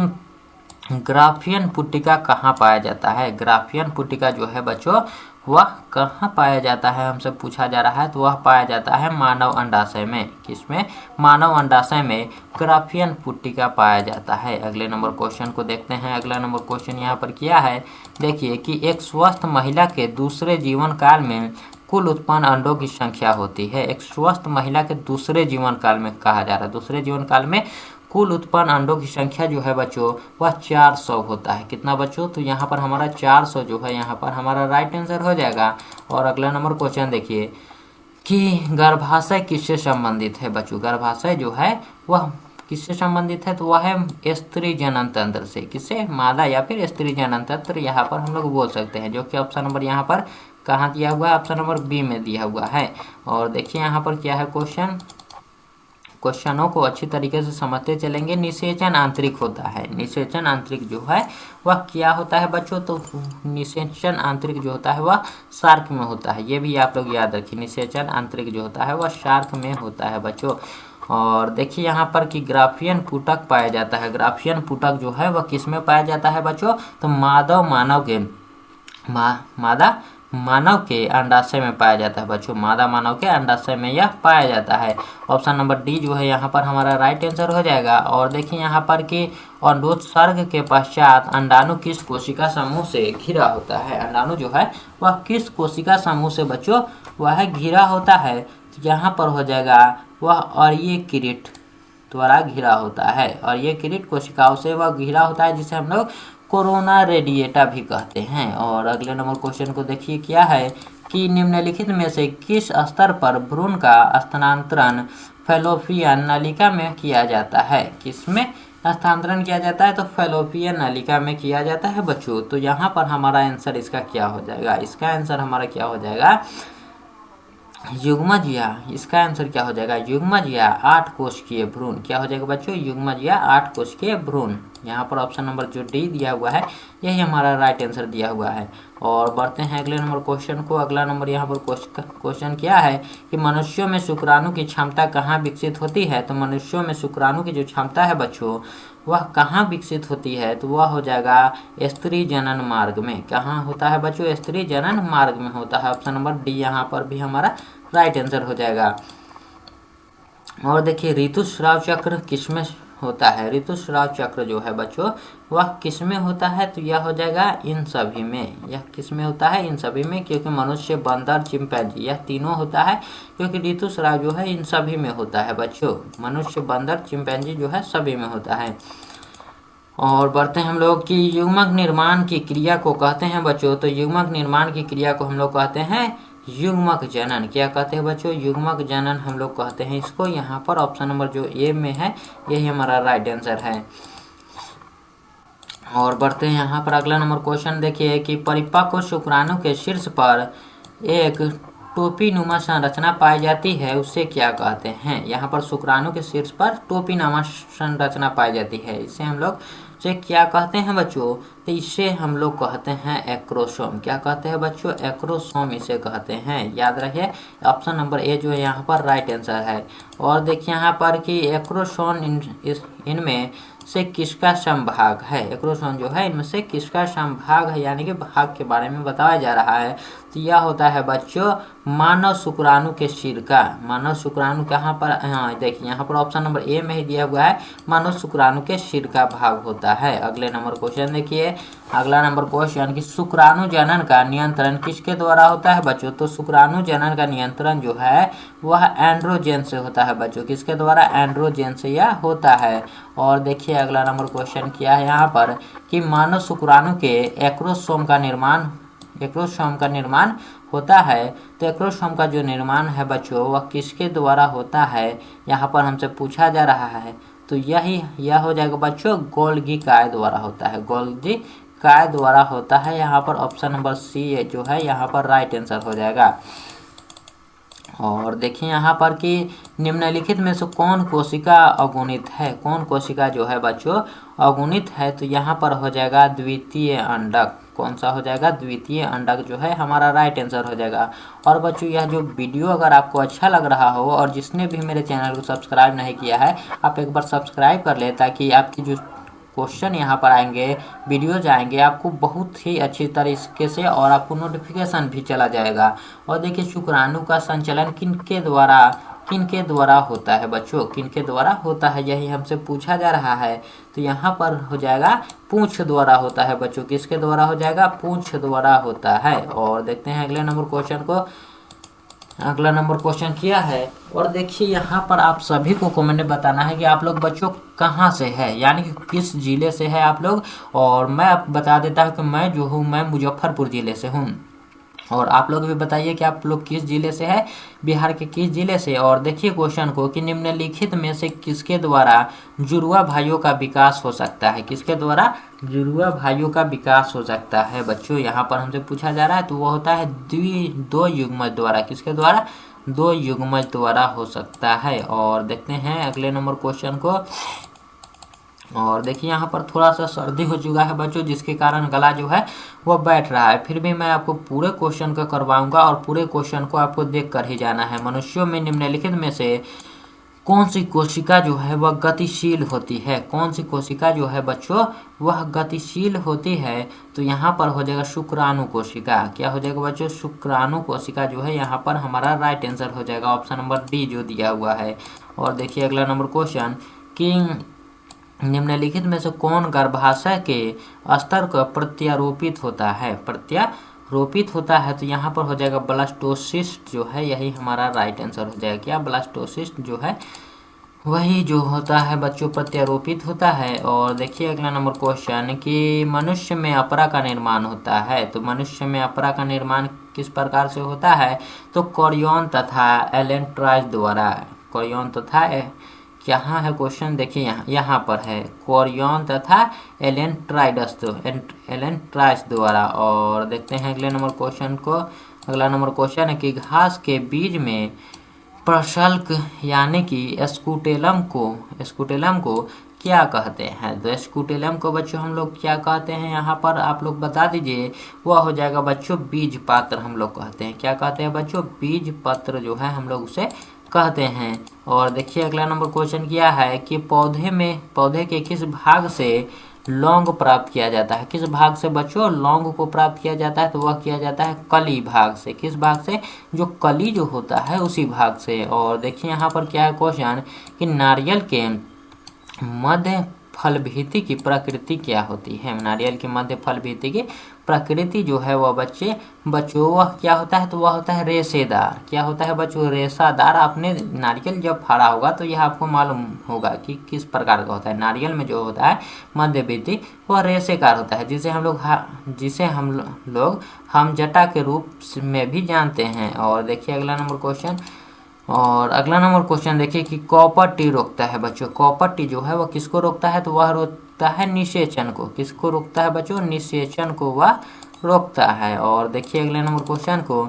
ग्राफियन पुट्टिका कहाँ पाया जाता है? ग्राफियन पुट्टिका जो है बच्चों वह कहाँ पाया जाता है हमसे पूछा जा रहा है, तो वह पाया जाता है मानव अंडाशय में। किसमें? मानव अंडाशय में ग्राफियन पुट्टिका पाया जाता है। अगले नंबर क्वेश्चन को देखते हैं। अगला नंबर क्वेश्चन यहाँ पर क्या है देखिए कि एक स्वस्थ महिला के दूसरे जीवन काल में कुल उत्पन्न अंडों की संख्या होती है। एक स्वस्थ महिला के दूसरे जीवन काल में कहा जा रहा है, दूसरे जीवन काल में कुल उत्पन्न अंडों की संख्या जो है बच्चों वह 400 होता है। कितना बच्चों? तो यहाँ पर हमारा 400 जो है यहाँ पर हमारा राइट आंसर हो जाएगा। और अगला नंबर क्वेश्चन देखिए कि गर्भाशय किससे संबंधित है बच्चों? गर्भाशय जो है वह किससे संबंधित है? तो वह है स्त्री जनन तंत्र से। किससे? मादा या फिर स्त्री जनन तंत्र यहाँ पर हम लोग बोल सकते हैं, जो कि ऑप्शन नंबर यहाँ पर कहाँ दिया हुआ है? ऑप्शन नंबर बी में दिया हुआ है। और देखिए यहाँ पर क्या है क्वेश्चन क्वेश्चनों को अच्छी तरीके से समझते चलेंगे। निषेचन आंतरिक होता है, निषेचन आंतरिक जो है वह क्या होता है बच्चों, तो निषेचन आंतरिक जो होता है वह शार्क में होता है। ये भी आप लोग याद रखिए, निषेचन आंतरिक जो होता है वह शार्क में होता है बच्चों। और देखिए यहाँ पर कि ग्राफियन पुटक पाया जाता है। ग्राफियन पुटक जो है वह किस में पाया जाता है बच्चों, तो मादा मानव के अंडाशय में पाया जाता है बच्चों। मादा मानव के अंडाशय में यह पाया जाता है। ऑप्शन नंबर डी जो है यहाँ पर हमारा राइट आंसर हो जाएगा। और देखिए यहाँ पर कि अंडोत्सर्ग के पश्चात अंडाणु किस कोशिका समूह से घिरा होता है। अंडाणु जो है वह किस कोशिका समूह से बच्चों वह घिरा होता है, तो यहाँ पर हो जाएगा वह अर्यकिरीट द्वारा घिरा होता है। और ये किरीट कोशिकाओं से वह घिरा होता है, जिसे हम लोग कोरोना रेडिएटा भी कहते हैं। और अगले नंबर क्वेश्चन को देखिए क्या है कि निम्नलिखित में से किस स्तर पर भ्रूण का स्थानांतरण फैलोपियन नलिका में किया जाता है। किसमें स्थानांतरण किया जाता है, तो फैलोपियन नलिका में किया जाता है बच्चों। तो यहाँ पर हमारा आंसर इसका क्या हो जाएगा, इसका आंसर हमारा क्या हो जाएगा, युग्मज या इसका आंसर क्या हो जाएगा, युग्मज या 8 कोशिकीय भ्रूण। क्या हो जाएगा बच्चों, युग्मज या 8 कोशिकीय भ्रूण। यहाँ पर ऑप्शन नंबर जो डी दिया हुआ है यही हमारा राइट आंसर दिया हुआ है। और बढ़ते हैं अगले नंबर क्वेश्चन को। अगला नंबर यहाँ पर क्वेश्चन क्या है कि मनुष्यों में शुक्राणु की क्षमता कहाँ विकसित होती है। तो मनुष्यों में शुक्राणु की जो क्षमता है बच्चों वह कहाँ विकसित होती है, तो वह हो जाएगा स्त्री जनन मार्ग में। कहाँ होता है बच्चों, स्त्री जनन मार्ग में होता है। ऑप्शन नंबर डी यहाँ पर भी हमारा राइट आंसर हो जाएगा। और देखिए ऋतुस्राव चक्र किसमें होता है। ऋतुस्राव चक्र जो है बच्चों वह किसमें होता है, तो यह हो जाएगा इन सभी में। यह किसमें होता है, इन सभी में, क्योंकि मनुष्य, बंदर, चिंपैंजी यह तीनों होता है, क्योंकि ऋतुस्राव जो है इन सभी में होता है बच्चों। मनुष्य, बंदर, चिंपैंजी जो है सभी में होता है। और बढ़ते हैं हम लोग कि युग्मक निर्माण की क्रिया को कहते हैं बच्चों, तो युग्मक निर्माण की क्रिया को हम लोग कहते हैं युग्मक जनन। क्या कहते हैं बच्चों, युग्मक जनन हम लोग कहते हैं इसको। यहाँ पर ऑप्शन नंबर जो ए में है यही हमारा राइट आंसर है। और बढ़ते हैं यहाँ पर अगला नंबर क्वेश्चन देखिए कि परिपक्व शुक्राणु के शीर्ष पर एक टोपी नुमा संरचना पाई जाती है, उसे क्या कहते हैं। यहाँ पर शुक्राणु के शीर्ष पर टोपी नुमा संरचना पाई जाती है, इसे हम लोग से क्या कहते हैं बच्चों, तो इसे हम लोग कहते हैं एक्रोसोम। क्या कहते हैं बच्चों, एक्रोसोम इसे कहते हैं। याद रखिए ऑप्शन नंबर ए जो है यहाँ पर राइट आंसर है। और देखिए यहाँ पर कि एक्रोसोम इनमें से किसका समभाग है। एक्रोसोम जो है इनमें से किसका समभाग है, यानी कि भाग के बारे में बताया जा रहा है। तो यह होता है बच्चों मानव शुक्राणु के सिर का। मानव शुक्राणु कहाँ पर, हाँ देखिए यहाँ पर ऑप्शन नंबर ए में ही दिया हुआ है, मानव शुक्राणु के सिर का भाग होता है। अगले नंबर क्वेश्चन देखिए। अगला नंबर क्वेश्चन कि शुक्राणु जनन का नियंत्रण किसके द्वारा होता है बच्चों। तो शुक्राणु जनन का नियंत्रण जो है वह एंड्रोजन से होता है बच्चों। किसके द्वारा, एंड्रोजन से यह होता है। और देखिए अगला नंबर क्वेश्चन क्या है यहाँ पर कि मानव शुक्राणु के एक्रोसोम का निर्माण होता है। तो एक्रोसोम का जो निर्माण है बच्चों वह किसके द्वारा होता है, यहाँ पर हमसे पूछा जा रहा है। तो यह हो जाएगा बच्चों गोल्गी काय द्वारा होता है। गोल्गी काय द्वारा होता है। यहाँ पर ऑप्शन नंबर सी जो है यहाँ पर राइट आंसर हो जाएगा। और देखिए यहाँ पर कि निम्नलिखित में से कौन कोशिका अगुणित है। कौन कोशिका जो है बच्चों अगुणित है, तो यहाँ पर हो जाएगा द्वितीय अंडक। कौन सा हो जाएगा, द्वितीय अंडक जो है हमारा राइट आंसर हो जाएगा। और बच्चों यह जो वीडियो अगर आपको अच्छा लग रहा हो और जिसने भी मेरे चैनल को सब्सक्राइब नहीं किया है आप एक बार सब्सक्राइब कर ले, ताकि आपकी जो क्वेश्चन यहाँ पर आएंगे, वीडियोज आएंगे, आपको बहुत ही अच्छी तरीके से और आपको नोटिफिकेशन भी चला जाएगा। और देखिए शुक्राणु का संचलन किनके द्वारा होता है बच्चों, किनके द्वारा होता है, यही हमसे पूछा जा रहा है। तो यहाँ पर हो जाएगा पूंछ द्वारा होता है बच्चों। किसके द्वारा हो जाएगा, पूंछ द्वारा होता है। और देखते हैं अगले नंबर क्वेश्चन को। अगला नंबर क्वेश्चन क्या है, और देखिए यहाँ पर आप सभी को कमेंट में बताना है कि आप लोग बच्चों कहाँ से है, यानी कि किस जिले से है आप लोग। और मैं आप बता देता हूँ कि मैं जो हूँ मैं मुजफ्फरपुर जिले से हूँ। और आप लोग भी बताइए कि आप लोग किस जिले से है, बिहार के किस जिले से। और देखिए क्वेश्चन को कि निम्नलिखित में से किसके द्वारा जुड़वा भाइयों का विकास हो सकता है। किसके द्वारा जुड़वा भाइयों का विकास हो सकता है बच्चों, यहाँ पर हमसे पूछा जा रहा है। तो वो होता है दो युग्मज द्वारा। किसके द्वारा, दो युग्मज द्वारा हो सकता है। और देखते हैं अगले नंबर क्वेश्चन को। और देखिए यहाँ पर थोड़ा सा सर्दी हो चुका है बच्चों, जिसके कारण गला जो है वह बैठ रहा है। फिर भी मैं आपको पूरे क्वेश्चन का करवाऊंगा और पूरे क्वेश्चन को आपको देख कर ही जाना है। मनुष्यों में निम्नलिखित में से कौन सी कोशिका जो है वह गतिशील होती है? कौन सी कोशिका जो है बच्चों वह गतिशील होती है? तो यहाँ पर हो जाएगा शुक्राणु कोशिका। क्या हो जाएगा बच्चों? शुक्राणु कोशिका जो है यहाँ पर हमारा राइट आंसर हो जाएगा, ऑप्शन नंबर डी जो दिया हुआ है। और देखिए अगला नंबर क्वेश्चन कि निम्नलिखित में से कौन गर्भाशय के स्तर का प्रत्यारोपित होता है? प्रत्यारोपित होता है तो यहाँ पर हो जाएगा ब्लास्टोसिस्ट जो है, यही हमारा राइट आंसर हो जाएगा। क्या ब्लास्टोसिस्ट जो है वही जो होता है बच्चों प्रत्यारोपित होता है। और देखिए अगला नंबर क्वेश्चन कि मनुष्य में अपरा का निर्माण होता है। तो मनुष्य में अपरा का निर्माण किस प्रकार से होता है? तो कोरियन तथा एलेंट्राइज द्वारा। कोरियन तथा यहाँ है क्वेश्चन, देखिए यहाँ पर है कोरियन तथा एलेंट्राइडस एलेंट्राइज द्वारा। और देखते हैं अगले नंबर क्वेश्चन को। अगला नंबर क्वेश्चन है कि घास के बीज में प्रशल्क यानी कि स्कूटेलम को क्या कहते हैं? तो स्कूटेलम को बच्चों हम लोग क्या कहते हैं यहाँ पर आप लोग बता दीजिए। वह हो जाएगा बच्चों बीज पत्र हम लोग कहते हैं। क्या कहते हैं बच्चों? बीज पत्र जो है हम लोग उसे कहते हैं। और देखिए अगला नंबर क्वेश्चन क्या है कि पौधे के किस भाग से लौंग प्राप्त किया जाता है? किस भाग से बच्चों लौंग को प्राप्त किया जाता है? तो वह किया जाता है कली भाग से। किस भाग से? जो कली जो होता है उसी भाग से। और देखिए यहाँ पर क्या है क्वेश्चन कि नारियल के मध्य फल भीति की प्रकृति क्या होती है? नारियल के मध्य फल भीति की प्रकृति जो है वह बच्चों वह क्या होता है? तो वह होता है रेशेदार। क्या होता है बच्चों? रेशादार। आपने नारियल जब फाड़ा होगा तो यह आपको मालूम होगा कि किस प्रकार का होता है। नारियल में जो होता है मध्य भीति वह रेशेकार होता है, जिसे हम लोग हम जटा के रूप में भी जानते हैं। और देखिए अगला नंबर क्वेश्चन। और अगला नंबर क्वेश्चन देखिए कि कॉपर टी रोकता है बच्चों। कॉपर टी जो है वह किसको रोकता है? तो वह रोकता है निषेचन को। किसको रोकता है बच्चों? निषेचन को वह रोकता है। और देखिए अगले नंबर क्वेश्चन को।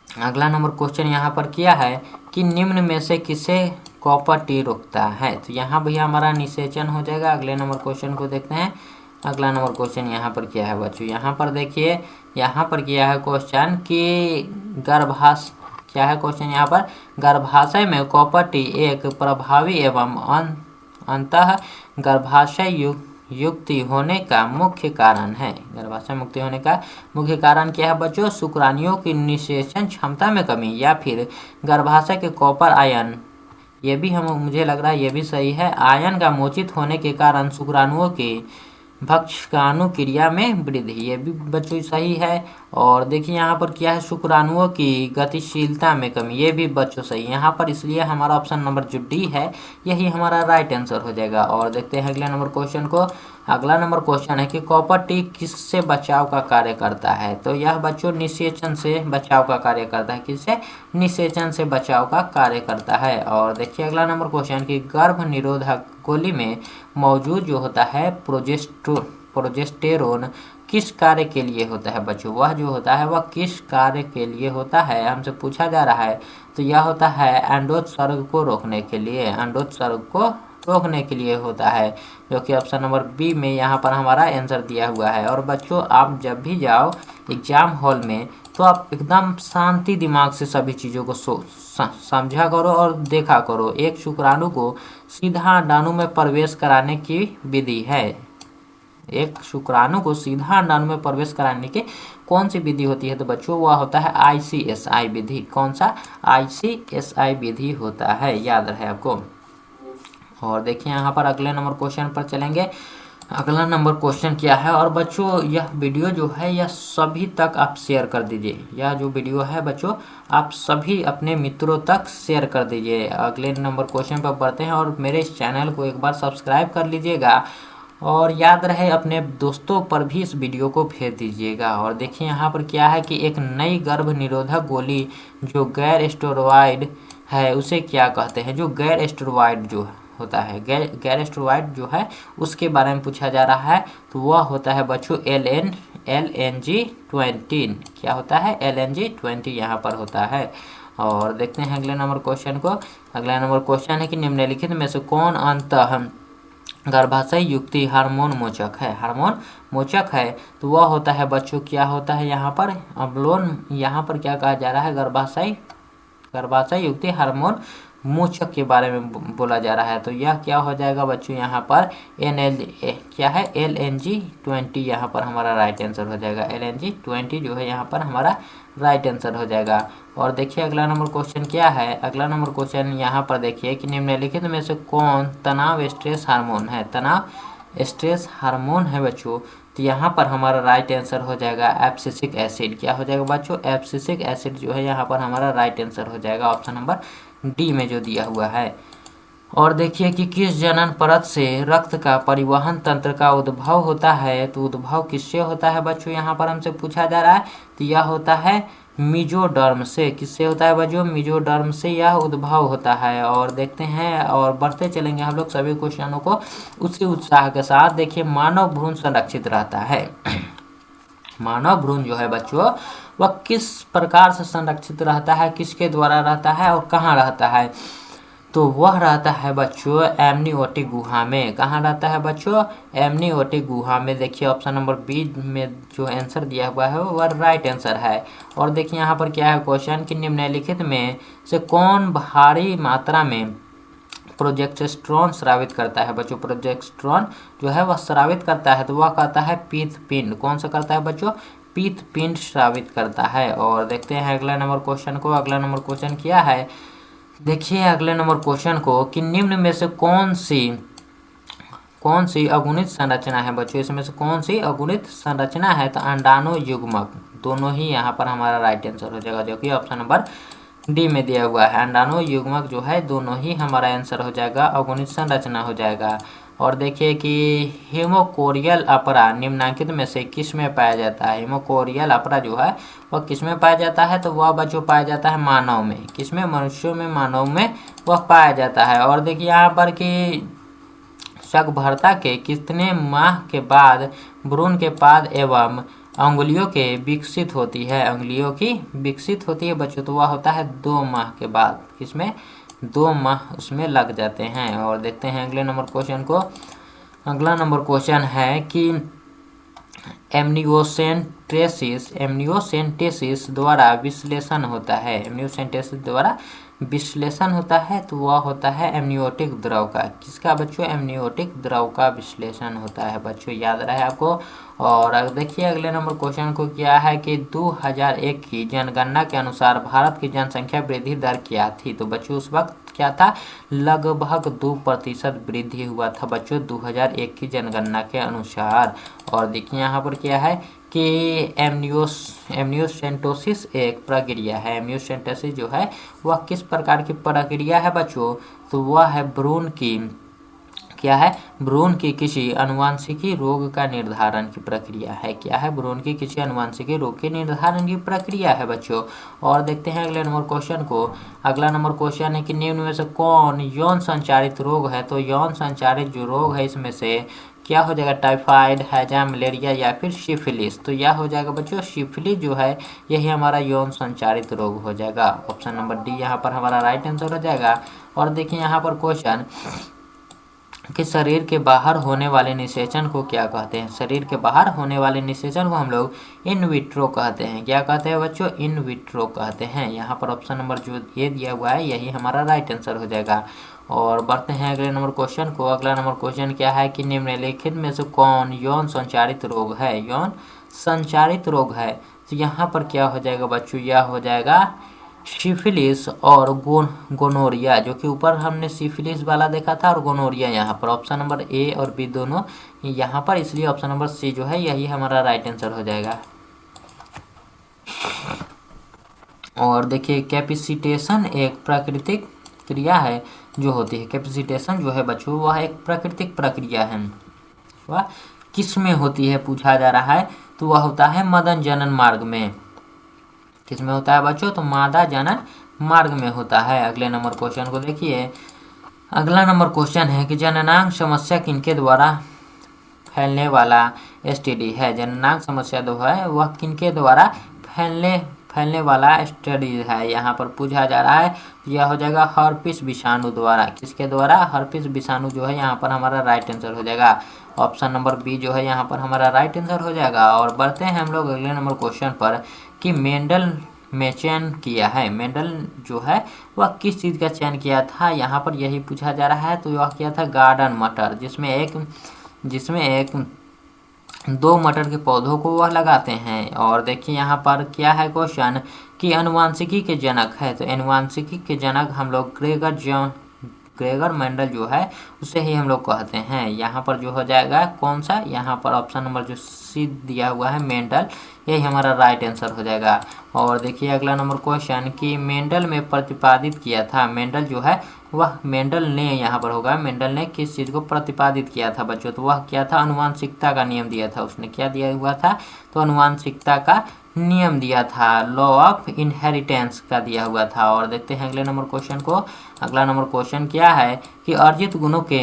अगला नंबर क्वेश्चन यहाँ पर क्या है कि निम्न में से किसे कॉपर टी रोकता है? तो यहाँ भैया हमारा निषेचन हो जाएगा। अगले नंबर क्वेश्चन को देखते हैं। अगला नंबर क्वेश्चन यहाँ पर क्या है बच्चों? यहाँ पर देखिए यहाँ पर क्या है क्वेश्चन कि क्या है क्वेश्चन यहाँ पर? गर्भाशय में कॉपर टी एक प्रभावी एवं अंतः गर्भाशय युक्ति होने का मुख्य कारण है। गर्भाशय मुक्ति होने का मुख्य कारण क्या है बच्चों? शुक्राणुओं की निषेचन क्षमता में कमी, या फिर गर्भाशय के कॉपर आयन, ये भी मुझे लग रहा है ये भी सही है, आयन का मोचित होने के कारण शुक्राणुओं की भक्षकाणु क्रिया में वृद्धि, ये भी बच्चों सही है। और देखिए यहाँ पर क्या है? शुक्राणुओं की गतिशीलता में कमी, ये भी बच्चों सही है यहाँ पर। इसलिए हमारा ऑप्शन नंबर जो डी है यही हमारा राइट आंसर हो जाएगा। और देखते हैं अगले नंबर क्वेश्चन को। अगला नंबर क्वेश्चन है कि कॉपर टी किससे बचाव का कार्य करता है? तो यह बच्चों निषेचन से बचाव का कार्य करता है। किससे? निषेचन से बचाव का कार्य करता है। और देखिए अगला नंबर क्वेश्चन कि गर्भ निरोधक गोली में मौजूद जो होता है प्रोजेस्टेरोन किस कार्य के लिए होता है बच्चों? वह जो होता है वह किस कार्य के लिए होता है हमसे पूछा जा रहा है। तो यह होता है अंडोत्सर्ग को रोकने के लिए। अंडोत्सर्ग को रोकने के लिए होता है, जो कि ऑप्शन नंबर बी में यहाँ पर हमारा आंसर दिया हुआ है। और बच्चों आप जब भी जाओ एग्जाम हॉल में तो आप एकदम शांति दिमाग से सभी चीज़ों को समझा करो और देखा करो। एक शुक्राणु को सीधा अंडाणु में प्रवेश कराने की विधि है। एक शुक्राणु को सीधा अंडाणु में प्रवेश कराने की कौन सी विधि होती है? तो बच्चों वह होता है ICSI विधि। कौन सा? ICSI विधि होता है, याद रहे आपको। और देखिए यहाँ पर अगले नंबर क्वेश्चन पर चलेंगे। अगला नंबर क्वेश्चन क्या है? और बच्चों यह वीडियो जो है यह सभी तक आप शेयर कर दीजिए। यह जो वीडियो है बच्चों आप सभी अपने मित्रों तक शेयर कर दीजिए। अगले नंबर क्वेश्चन पर बढ़ते हैं। और मेरे इस चैनल को एक बार सब्सक्राइब कर लीजिएगा और याद रहे अपने दोस्तों पर भी इस वीडियो को भेज दीजिएगा। और देखिए यहाँ पर क्या है कि एक नई गर्भ निरोधक गोली जो गैर स्टेरॉइड है उसे क्या कहते हैं? जो गैर स्टेरॉइड जो होता है, गैर स्टेरॉइड जो है उसके बारे में पूछा जा रहा है। तो वह होता है बच्चों LNG-20। क्या होता है? LNG-20 यहाँ पर होता है। और देखते हैं अगले नंबर क्वेश्चन को। अगला नंबर क्वेश्चन है कि निम्नलिखित में से कौन अंतः गर्भाशय युक्ति हार्मोन मोचक है। हार्मोन मोचक है तो वह होता है बच्चों, क्या होता है यहाँ पर अम्लोन, यहाँ पर क्या कहा जा रहा है, गर्भाशय युक्ति हार्मोन मोचक के बारे में बोला जा रहा है। तो यह क्या हो जाएगा बच्चों, यहाँ पर क्या है LNG-20 यहाँ पर हमारा राइट आंसर हो जाएगा। LNG-20 जो है यहाँ पर हमारा राइट आंसर हो जाएगा। और देखिए अगला नंबर क्वेश्चन क्या है। अगला नंबर क्वेश्चन यहाँ पर देखिए कि निम्नलिखित में से कौन तनाव स्ट्रेस हार्मोन है। तनाव स्ट्रेस हार्मोन है बच्चों, तो यहाँ पर हमारा राइट आंसर हो जाएगा एब्सिसिक एसिड। क्या हो जाएगा बच्चों, एब्सिसिक एसिड जो है यहाँ पर हमारा राइट आंसर हो जाएगा ऑप्शन नंबर डी में जो दिया हुआ है। और देखिए कि किस जनन परत से रक्त का परिवहन तंत्र का उद्भव होता है। तो उद्भव किससे होता है बच्चों, यहाँ पर हमसे पूछा जा रहा है। तो यह होता है मीजोडर्म से। किससे होता है बच्चों, मीजोडर्म से यह उद्भव होता है। और देखते हैं और बढ़ते चलेंगे हम लोग सभी क्वेश्चनों को उसी उत्साह के साथ। देखिए मानव भ्रूण संरक्षित रहता है। मानव भ्रूण जो है बच्चों वह किस प्रकार से संरक्षित रहता है, किसके द्वारा रहता है और कहाँ रहता है। तो वह रहता है बच्चों एमनियोटिक गुहा में। कहाँ रहता है बच्चों, एमनियोटिक गुहा में। देखिए ऑप्शन नंबर बी में जो आंसर दिया हुआ है वह राइट आंसर है। और देखिए यहाँ पर क्या है क्वेश्चन कि निम्नलिखित में से कौन भारी मात्रा में प्रोजेस्टेरोन स्रावित करता है बच्चों। प्रोजेस्टेरोन जो है वह स्रावित करता है, तो वह कहता है पीत पिंड। कौन सा करता है बच्चों, पीत पिंड स्रावित करता है। और देखते हैं अगला नंबर क्वेश्चन को। अगला नंबर क्वेश्चन क्या है, देखिए अगले नंबर क्वेश्चन को कि निम्न में से कौन सी अगुणित संरचना है बच्चों। इसमें से कौन सी अगुणित संरचना है। तो अंडाणु युग्मक दोनों ही यहाँ पर हमारा राइट आंसर हो जाएगा, जो कि ऑप्शन नंबर डी में दिया हुआ है। अंडाणु युग्मक जो है दोनों ही हमारा आंसर हो जाएगा, अगुणित संरचना हो जाएगा। और देखिए कि हेमोकोरियल अपरा निम्नांकित में से किस में पाया जाता है। हेमोकोरियल अपरा जो है वह किस में पाया जाता है। तो वह बच्चों पाया जाता है मानव में। किस में, मनुष्यों में, मानव में वह पाया जाता है। और देखिए यहाँ पर कि शकभरता के कितने माह के बाद भ्रूण के पाद एवं अंगुलियों के विकसित होती है। अंगुलियों की विकसित होती है बच्चों, तो वह होता है 2 माह के बाद। किसमें, 2 माह उसमें लग जाते हैं। और देखते हैं अगले नंबर क्वेश्चन को। अगला नंबर क्वेश्चन है कि एमनियोसेंटेसिस द्वारा विश्लेषण होता है। एमनियोसेंटेसिस द्वारा विश्लेषण होता है, तो वह होता है एमनियोटिक द्रव का। किसका बच्चों, एमनियोटिक द्रव का विश्लेषण होता है बच्चों, याद रहे आपको। और देखिए अगले नंबर क्वेश्चन को क्या है कि 2001 की जनगणना के अनुसार भारत की जनसंख्या वृद्धि दर क्या थी। तो बच्चों उस वक्त क्या था, लगभग 2% वृद्धि हुआ था बच्चों 2001 की जनगणना के अनुसार। और देखिए यहाँ पर क्या है कि एमनियोसेंटोसिस एक प्रक्रिया है। एमनियोसेंटोसिस जो है वह किस प्रकार की प्रक्रिया है बच्चों, तो वह है भ्रूण की, क्या है, भ्रूण की किसी अनुवांशिकी रोग का निर्धारण की प्रक्रिया है। क्या है, भ्रूण की किसी अनुवांशिकी रोग के निर्धारण की प्रक्रिया है बच्चों। और देखते हैं अगले नंबर क्वेश्चन को। अगला नंबर क्वेश्चन है कि निम्न में से कौन यौन संचारित रोग है। तो यौन संचारित जो रोग है इसमें से क्या हो जाएगा, टाइफाइड, हैजा, मलेरिया या फिर सिफिलिस। तो यह हो जाएगा बच्चों सिफिलिस जो है यही हमारा यौन संचारित रोग हो जाएगा। ऑप्शन नंबर डी यहाँ पर हमारा राइट आंसर हो जाएगा। और देखिए यहाँ पर क्वेश्चन कि शरीर के बाहर होने वाले निषेचन को क्या कहते हैं। शरीर के बाहर होने वाले निषेचन को हम लोग इन विट्रो कहते हैं। क्या कहते हैं बच्चों, इन विट्रो कहते हैं। यहाँ पर ऑप्शन नंबर जो ये दिया हुआ है यही हमारा राइट आंसर हो जाएगा। और बढ़ते हैं अगले नंबर क्वेश्चन को। अगला नंबर क्वेश्चन क्या है कि निम्नलिखित में से कौन यौन संचारित रोग है। यौन संचारित रोग है, तो यहाँ पर क्या हो जाएगा बच्चों, यह हो जाएगा सिफिलिस और गोनोरिया, जो कि ऊपर हमने सिफिलिस वाला देखा था, और गोनोरिया यहाँ पर ऑप्शन नंबर ए और बी दोनों यहाँ पर, इसलिए ऑप्शन नंबर सी जो है यही हमारा राइट आंसर हो जाएगा। और देखिए कैपेसिटेशन एक प्राकृतिक क्रिया है जो होती है। कैपेसिटेशन जो है बच्चों वह एक प्राकृतिक प्रक्रिया है। वह किस में होती है पूछा जा रहा है, तो वह होता है मदन जनन मार्ग में। किस में होता है बच्चों, तो मादा जनन मार्ग में होता है। अगले नंबर क्वेश्चन को देखिए। अगला नंबर क्वेश्चन है कि जननांग समस्या किनके द्वारा फैलने वाला एसटीडी है। जननांग समस्या जो है वह किनके द्वारा फैलने वाला स्टडीज है, यहाँ पर पूछा जा रहा है। यह हो जाएगा हर्पिस विषाणु द्वारा। किसके द्वारा? हर्पिस विषाणु जो है यहाँ पर हमारा राइट आंसर हो जाएगा। ऑप्शन नंबर बी जो है यहाँ पर हमारा राइट आंसर हो जाएगा। और बढ़ते हैं हम लोग अगले नंबर क्वेश्चन पर कि मेंडल में चयन किया है, मेंडल जो है वह किस चीज़ का चयन किया था, यहाँ पर यही पूछा जा रहा है। तो यह किया था गार्डन मटर, जिसमें एक 2 मटर के पौधों को वह लगाते हैं। और देखिए यहाँ पर क्या है क्वेश्चन कि अनुवांशिकी के जनक है, तो अनुवांशिकी के जनक हम लोग ग्रेगर मेंडल जो है उसे ही हम लोग कहते हैं। यहाँ पर जो हो जाएगा कौन सा, यहाँ पर ऑप्शन नंबर जो सी दिया हुआ है मेंडल, यही हमारा राइट आंसर हो जाएगा। और देखिए अगला नंबर क्वेश्चन कि मेंडल में प्रतिपादित किया था, मेंडल जो है वह मेंडल ने, यहाँ पर होगा मेंडल ने किस चीज़ को प्रतिपादित किया था बच्चों, तो वह क्या था, अनुवांशिकता का नियम दिया था उसने। क्या दिया हुआ था, तो अनुवांशिकता का नियम दिया था, लॉ ऑफ इनहेरिटेंस का दिया हुआ था। और देखते हैं अगले नंबर क्वेश्चन को। अगला नंबर क्वेश्चन क्या है कि अर्जित गुणों के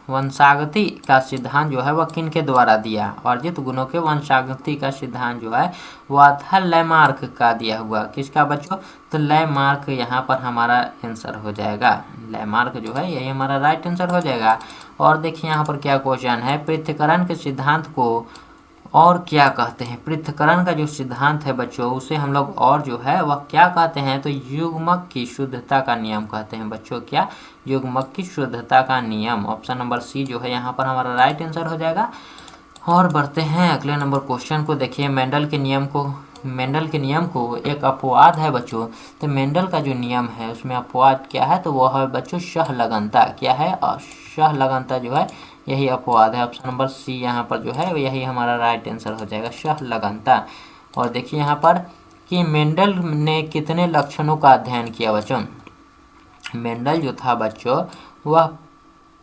वंशागति का सिद्धांत जो है वह किन के द्वारा दिया, अर्जित गुणों के वंशागति का सिद्धांत जो है वह था लैमार्क का दिया हुआ। किसका बच्चों, तो लैमार्क यहाँ पर हमारा आंसर हो जाएगा। लैमार्क जो है यही हमारा राइट आंसर हो जाएगा। और देखिए यहाँ पर क्या क्वेश्चन है, पृथक्करण के सिद्धांत को और क्या कहते हैं, पृथक्करण का जो सिद्धांत है बच्चों उसे हम लोग और जो है वह क्या कहते हैं, तो युग्मक की शुद्धता का नियम कहते हैं बच्चों। क्या, युग्मक की शुद्धता का नियम। ऑप्शन नंबर सी जो है यहाँ पर हमारा राइट आंसर हो जाएगा। और बढ़ते हैं अगले नंबर क्वेश्चन को। देखिए मेंडल के नियम को एक अपवाद है बच्चों, तो मेंडल का जो नियम है उसमें अपवाद क्या है, तो वह है बच्चों सहलगनता। क्या है, सहलगनता जो है यही अपवाद है। ऑप्शन नंबर सी यहाँ पर जो है यही हमारा राइट आंसर हो जाएगा, सहलगनता। और देखिए यहाँ पर कि मेंडल ने कितने लक्षणों का अध्ययन किया बच्चों, मेंडल जो था बच्चों वह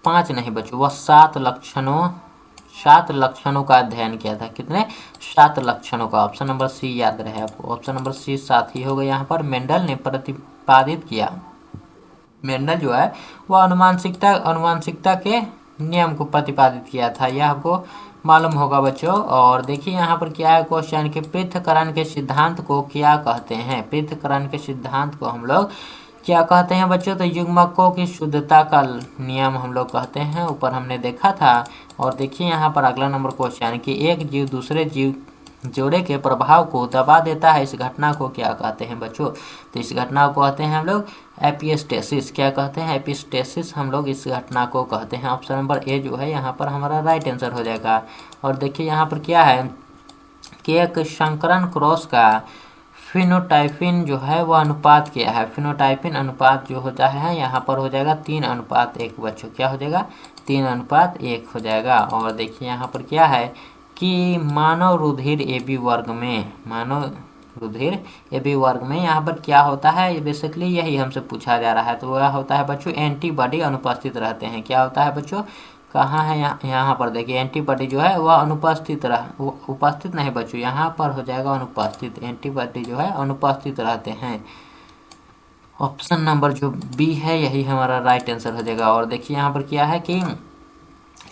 5 नहीं बच्चों, वह 7 लक्षणों का अध्ययन किया था। कितने, 7 लक्षणों का। ऑप्शन नंबर सी याद रहे आपको, ऑप्शन नंबर सी 7 ही होगा। यहाँ पर मेंडल ने प्रतिपादित किया, मेंडल जो है वह अनुवांशिकता के नियम को प्रतिपादित किया था, यह आपको मालूम होगा बच्चों। और देखिए यहाँ पर क्या है क्वेश्चन कि पृथक्करण के सिद्धांत को क्या कहते हैं, पृथक्करण के सिद्धांत को हम लोग क्या कहते हैं बच्चों, तो युग्मकों की शुद्धता का नियम हम लोग कहते हैं, ऊपर हमने देखा था। और देखिए यहाँ पर अगला नंबर क्वेश्चन कि एक जीव दूसरे जीव जोड़े के प्रभाव को दबा देता है, इस घटना को क्या कहते हैं बच्चों, तो इस घटना को कहते हैं हम लोग एपिस्टेसिस। क्या कहते हैं, एपिस्टेसिस हम लोग इस घटना को कहते हैं। ऑप्शन नंबर ए जो है यहाँ पर हमारा राइट आंसर हो जाएगा। और देखिए यहाँ पर क्या है कि एक संकरण क्रॉस का फिनोटाइपिन जो है वह अनुपात क्या है, फिनोटाइपिन अनुपात जो होता है यहाँ पर हो जाएगा 3:1 बच्चों। क्या हो जाएगा, 3:1 हो जाएगा। और देखिए यहाँ पर क्या है कि मानव रुधिर AB वर्ग में यहाँ पर क्या होता है, बेसिकली यही हमसे पूछा जा रहा है। तो वह होता है बच्चों एंटीबॉडी अनुपस्थित रहते हैं। क्या होता है बच्चों, कहाँ है, यहाँ पर देखिए एंटीबॉडी जो है वह उपस्थित नहीं बच्चों, यहाँ पर हो जाएगा अनुपस्थित, एंटीबॉडी जो है अनुपस्थित रहते हैं। ऑप्शन नंबर जो बी है यही हमारा राइट आंसर हो जाएगा। और देखिए यहाँ पर क्या है कि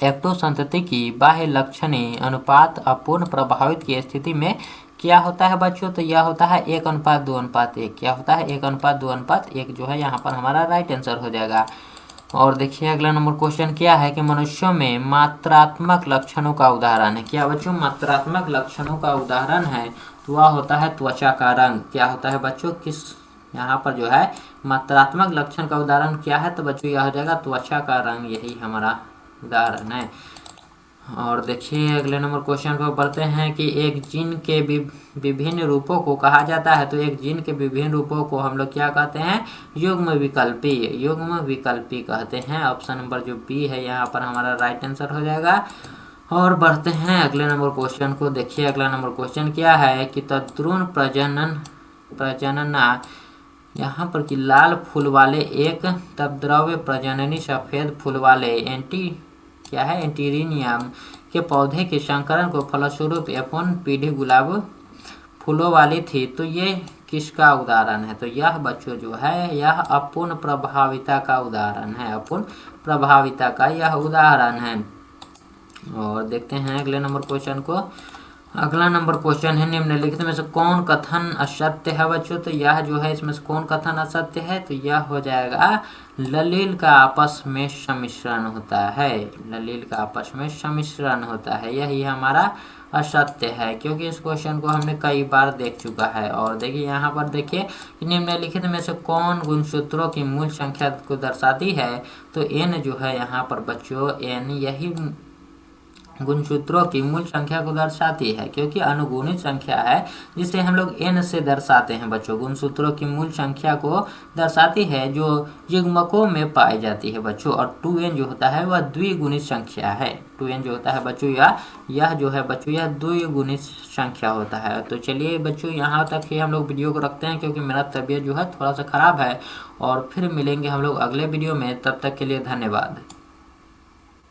एक्टोसंतति की बाह्य लक्षणीय अनुपात अपूर्ण प्रभावित की स्थिति में क्या होता है बच्चों, तो यह होता है 1:2:1। क्या होता है, 1:2:1 जो है यहाँ पर हमारा राइट आंसर हो जाएगा। और देखिए अगला नंबर क्वेश्चन क्या है कि मनुष्यों में मात्रात्मक लक्षणों का उदाहरण है। क्या बच्चों, मात्रात्मक लक्षणों का उदाहरण है, तो वह होता है त्वचा का रंग। क्या होता है बच्चों, किस, यहाँ पर जो है मात्रात्मक लक्षण का उदाहरण क्या है, तो बच्चों यह हो जाएगा त्वचा का रंग, यही हमारा उदाहरण है। और देखिए अगले नंबर क्वेश्चन को बढ़ते हैं कि एक जीन के विभिन्न रूपों को कहा जाता है, तो एक जीन के विभिन्न रूपों को हम लोग क्या कहते हैं, युग्म विकल्पी कहते हैं। ऑप्शन नंबर जो बी है यहाँ पर हमारा राइट आंसर हो जाएगा। और बढ़ते हैं अगले नंबर क्वेश्चन को। देखिए अगला नंबर क्वेश्चन क्या है कि तद्भ्रूण प्रजनन यहाँ पर कि लाल फूल वाले एक तपद्रव्य प्रजननी सफेद फूल वाले एंटीरिनियम के पौधे के संकरण को फलस्वरूप एपोन पीढ़ी गुलाब फूलों वाली थी, तो ये किसका उदाहरण है, तो यह बच्चों जो है यह अपूर्ण प्रभाविता का उदाहरण है, अपूर्ण प्रभाविता का यह उदाहरण है। और देखते हैं अगले नंबर क्वेश्चन को। अगला नंबर क्वेश्चन है, निम्नलिखित में से कौन कथन असत्य है बच्चों। तो यह जो है इसमें से कौन कथन असत्य है, तो यह हो जाएगा ललील का आपस में सम्मिश्रण होता है। ललील का आपस में सम्मिश्रण होता है, यही हमारा असत्य है, क्योंकि इस क्वेश्चन को हमने कई बार देख चुका है। और देखिए यहाँ पर देखिए, निम्नलिखित में से कौन गुणसूत्रों की मूल संख्या को दर्शाती है। तो n जो है यहाँ पर बच्चों, n यही गुणसूत्रों की मूल संख्या को दर्शाती है, क्योंकि अनुगुणित संख्या है जिसे हम लोग n से दर्शाते हैं बच्चों। गुणसूत्रों की मूल संख्या को दर्शाती है जो युग्मकों में पाई जाती है बच्चों। और 2n जो होता है वह द्विगुणित संख्या है। 2n जो होता है बच्चों, यह जो है बच्चों यह द्विगुणित संख्या होता है। तो चलिए बच्चों यहाँ तक ही हम लोग वीडियो को रखते हैं, क्योंकि मेरा तबीयत जो है थोड़ा सा खराब है। और फिर मिलेंगे हम लोग अगले वीडियो में, तब तक के लिए धन्यवाद।